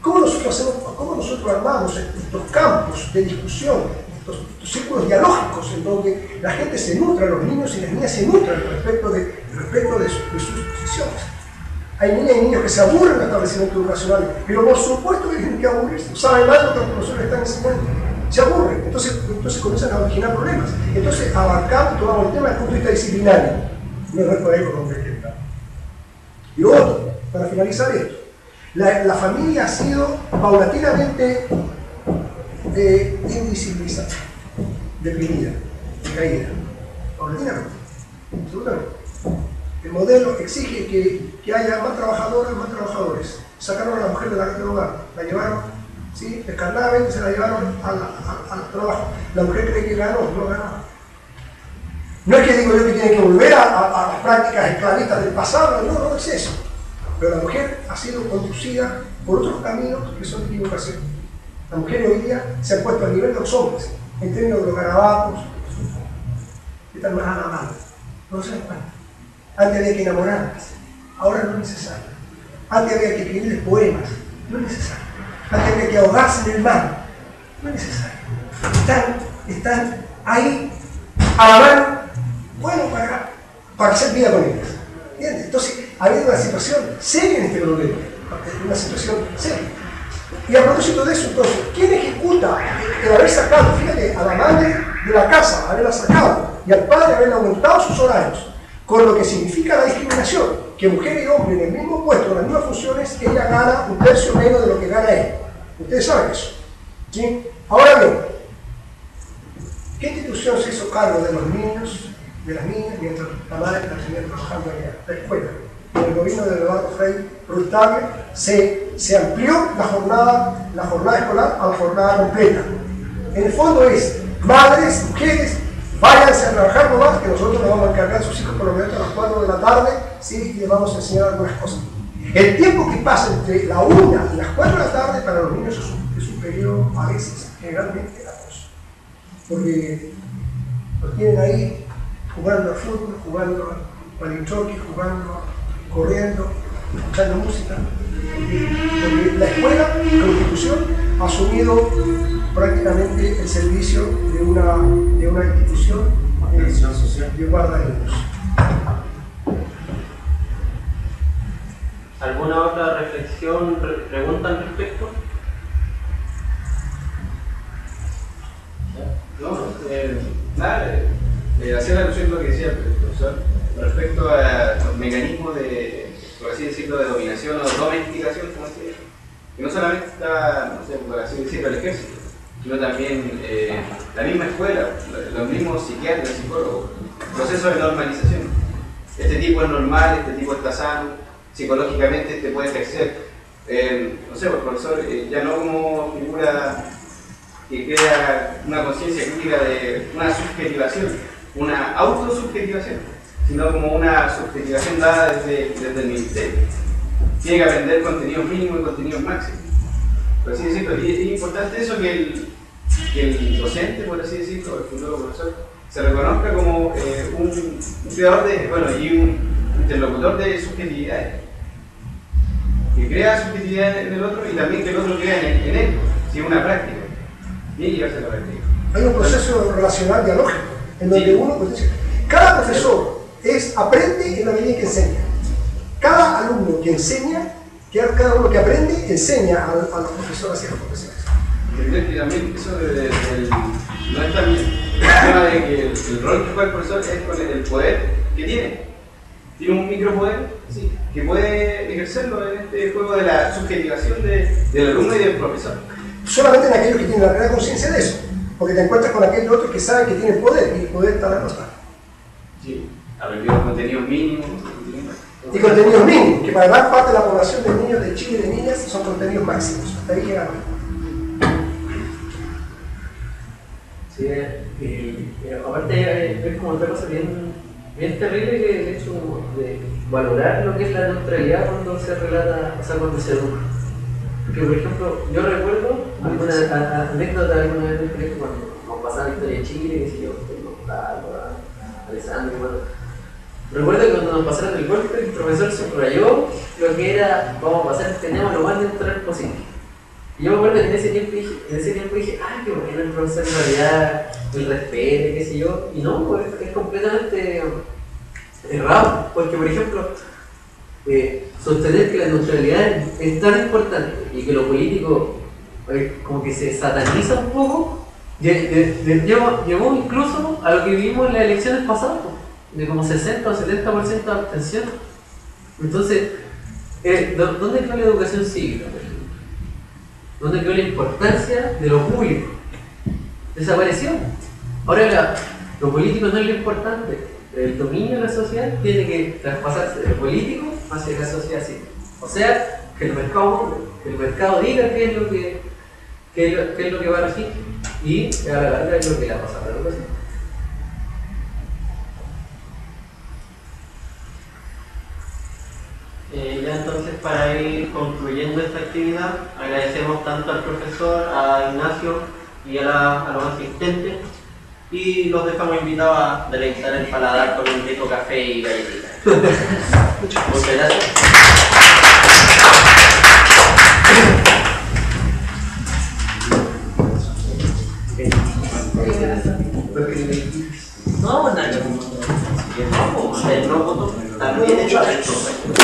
¿cómo nosotros armamos estos campos de discusión, estos círculos dialógicos en donde la gente se nutra, los niños y las niñas se nutran respecto de sus posiciones? Hay niñas y niños que se aburren del establecimiento educacional, pero por supuesto que tienen que aburrirse, saben más de lo que los profesores están enseñando, se aburren, entonces comienzan a originar problemas. Entonces abarcamos, tomamos el tema desde el punto de vista disciplinario, no es resto de económico. Y lo otro, para finalizar esto, la familia ha sido paulatinamente invisibilizada, deprimida, decaída, paulatinamente, absolutamente. El modelo exige que haya más trabajadoras, más trabajadores. Sacaron a la mujer del hogar, la llevaron, ¿sí? Descarnadamente se la llevaron al trabajo. La mujer cree que ganó, no ganó. No es que digo yo que tiene que volver a las prácticas esclavistas del pasado, no es eso. Pero la mujer ha sido conducida por otros caminos que son de equivocación. Las mujeres hoy día se han puesto al nivel de los hombres, en términos de los garabatos, están más a la mano. No se dan cuenta. Antes había que enamorarlas, ahora no es necesario. Antes había que escribirles poemas, no es necesario. Antes había que ahogarse en el mar, no es necesario. Están ahí a la mano, bueno, para hacer vida con ellas. ¿Entiendes? Entonces, ha habido una situación seria en este problema, una situación seria. Y a propósito de eso, entonces, ¿quién ejecuta el haber sacado, fíjate, a la madre de la casa, haberla sacado, y al padre haberle aumentado sus horarios? Con lo que significa la discriminación, que mujer y hombre en el mismo puesto, en las mismas funciones, ella gana un tercio menos de lo que gana él. Ustedes saben eso. ¿Sí? Ahora bien, ¿qué institución se hizo cargo de los niños, de las niñas, mientras la madre está trabajando allá? La escuela. En el gobierno de Eduardo Frei Ruiz-Tagle se amplió la jornada escolar a la jornada completa. En el fondo es madres, mujeres, váyanse a trabajar nomás, que nosotros nos vamos a encargar de sus hijos por lo menos a las 4 de la tarde, ¿sí? Y les vamos a enseñar algunas cosas. El tiempo que pasa entre la 1 y las 4 de la tarde para los niños es un periodo a veces generalmente gravoso. Porque los tienen ahí jugando al fútbol, jugando al palinchoque, jugando, corriendo, escuchando música. Porque la escuela, como institución, ha asumido prácticamente el servicio de una institución de guarda de niños. ¿Alguna otra reflexión, pregunta al respecto? Hacía la alusión a lo que decía el profesor respecto a los mecanismos de, por así decirlo, de dominación o domesticación, como se dice, que no solamente está, no sé, por así decirlo, el ejército, sino también la misma escuela, los mismos psiquiatras, psicólogos, procesos de normalización. Este tipo es normal, este tipo está sano, psicológicamente este puede ejercer, no sé, pues, profesor, ya no como figura que crea una conciencia crítica de una subjetivación, una autosubjetivación, sino como una subjetivación dada desde el ministerio. Tiene que aprender contenidos mínimos y contenidos máximos. Por así decirlo, y es importante eso que el docente, por así decirlo, el futuro profesor, se reconozca como un creador de, bueno, y un interlocutor de subjetividades. Que crea subjetividad en el otro y también que el otro crea en él, si es una práctica. Y llevarse a la práctica. Hay un proceso relacional dialógico, en donde sí. uno, pues, cada profesor aprende en la medida en que enseña. Cada alumno que enseña, cada uno que aprende, enseña a los profesores y a los profesores. Entender que también eso no es también el tema de que el rol que juega el profesor es con el poder que tiene. Tiene un micropoder, sí, que puede ejercerlo en este juego de la subjetivación del alumno y del profesor. Solamente en aquellos que tienen la plena conciencia de eso, porque te encuentras con aquellos otros que saben que tienen poder y el poder está dando hasta. Sí, aprendió contenidos mínimos. Y contenidos mínimos, que para gran parte de la población de niños de Chile y de niñas son contenidos máximos. Hasta ahí llegamos. Sí, aparte es como una cosa bien terrible que el hecho de valorar lo que es la neutralidad cuando se relata, o sea, cuando se educa. Porque, por ejemplo, yo recuerdo ¿Alguna anécdota alguna vez del colegio cuando nos pasaba la historia de Chile, que si yo, Alessandro, bueno? Recuerdo que cuando nos pasaron el golpe, el profesor subrayó lo que era, vamos a pasar, tenemos lo más neutral posible. Y yo me acuerdo que en ese tiempo dije, qué bueno el profesor en realidad, el respeto, qué sé yo, y no, pues, es completamente errado, porque por ejemplo, sostener que la neutralidad es tan importante y que lo político como que se sataniza un poco, llevó incluso a lo que vivimos en las elecciones pasadas, de como 60 o 70% de abstención. Entonces, ¿dónde quedó la educación cívica? ¿Dónde quedó la importancia de lo público? Desapareció. Ahora lo político no es lo importante. El dominio de la sociedad tiene que traspasarse de lo político hacia la sociedad civil. O sea, que el mercado diga qué es lo que va a regir y a la larga es lo que le ha pasado a la educación. Ya entonces, para ir concluyendo esta actividad, agradecemos tanto al profesor, a Ignacio y a los asistentes, y los dejamos invitados a deleitar el paladar con un rico café y galletitas. Muchas gracias. No, nada. Vamos, el roboto también hecho esto.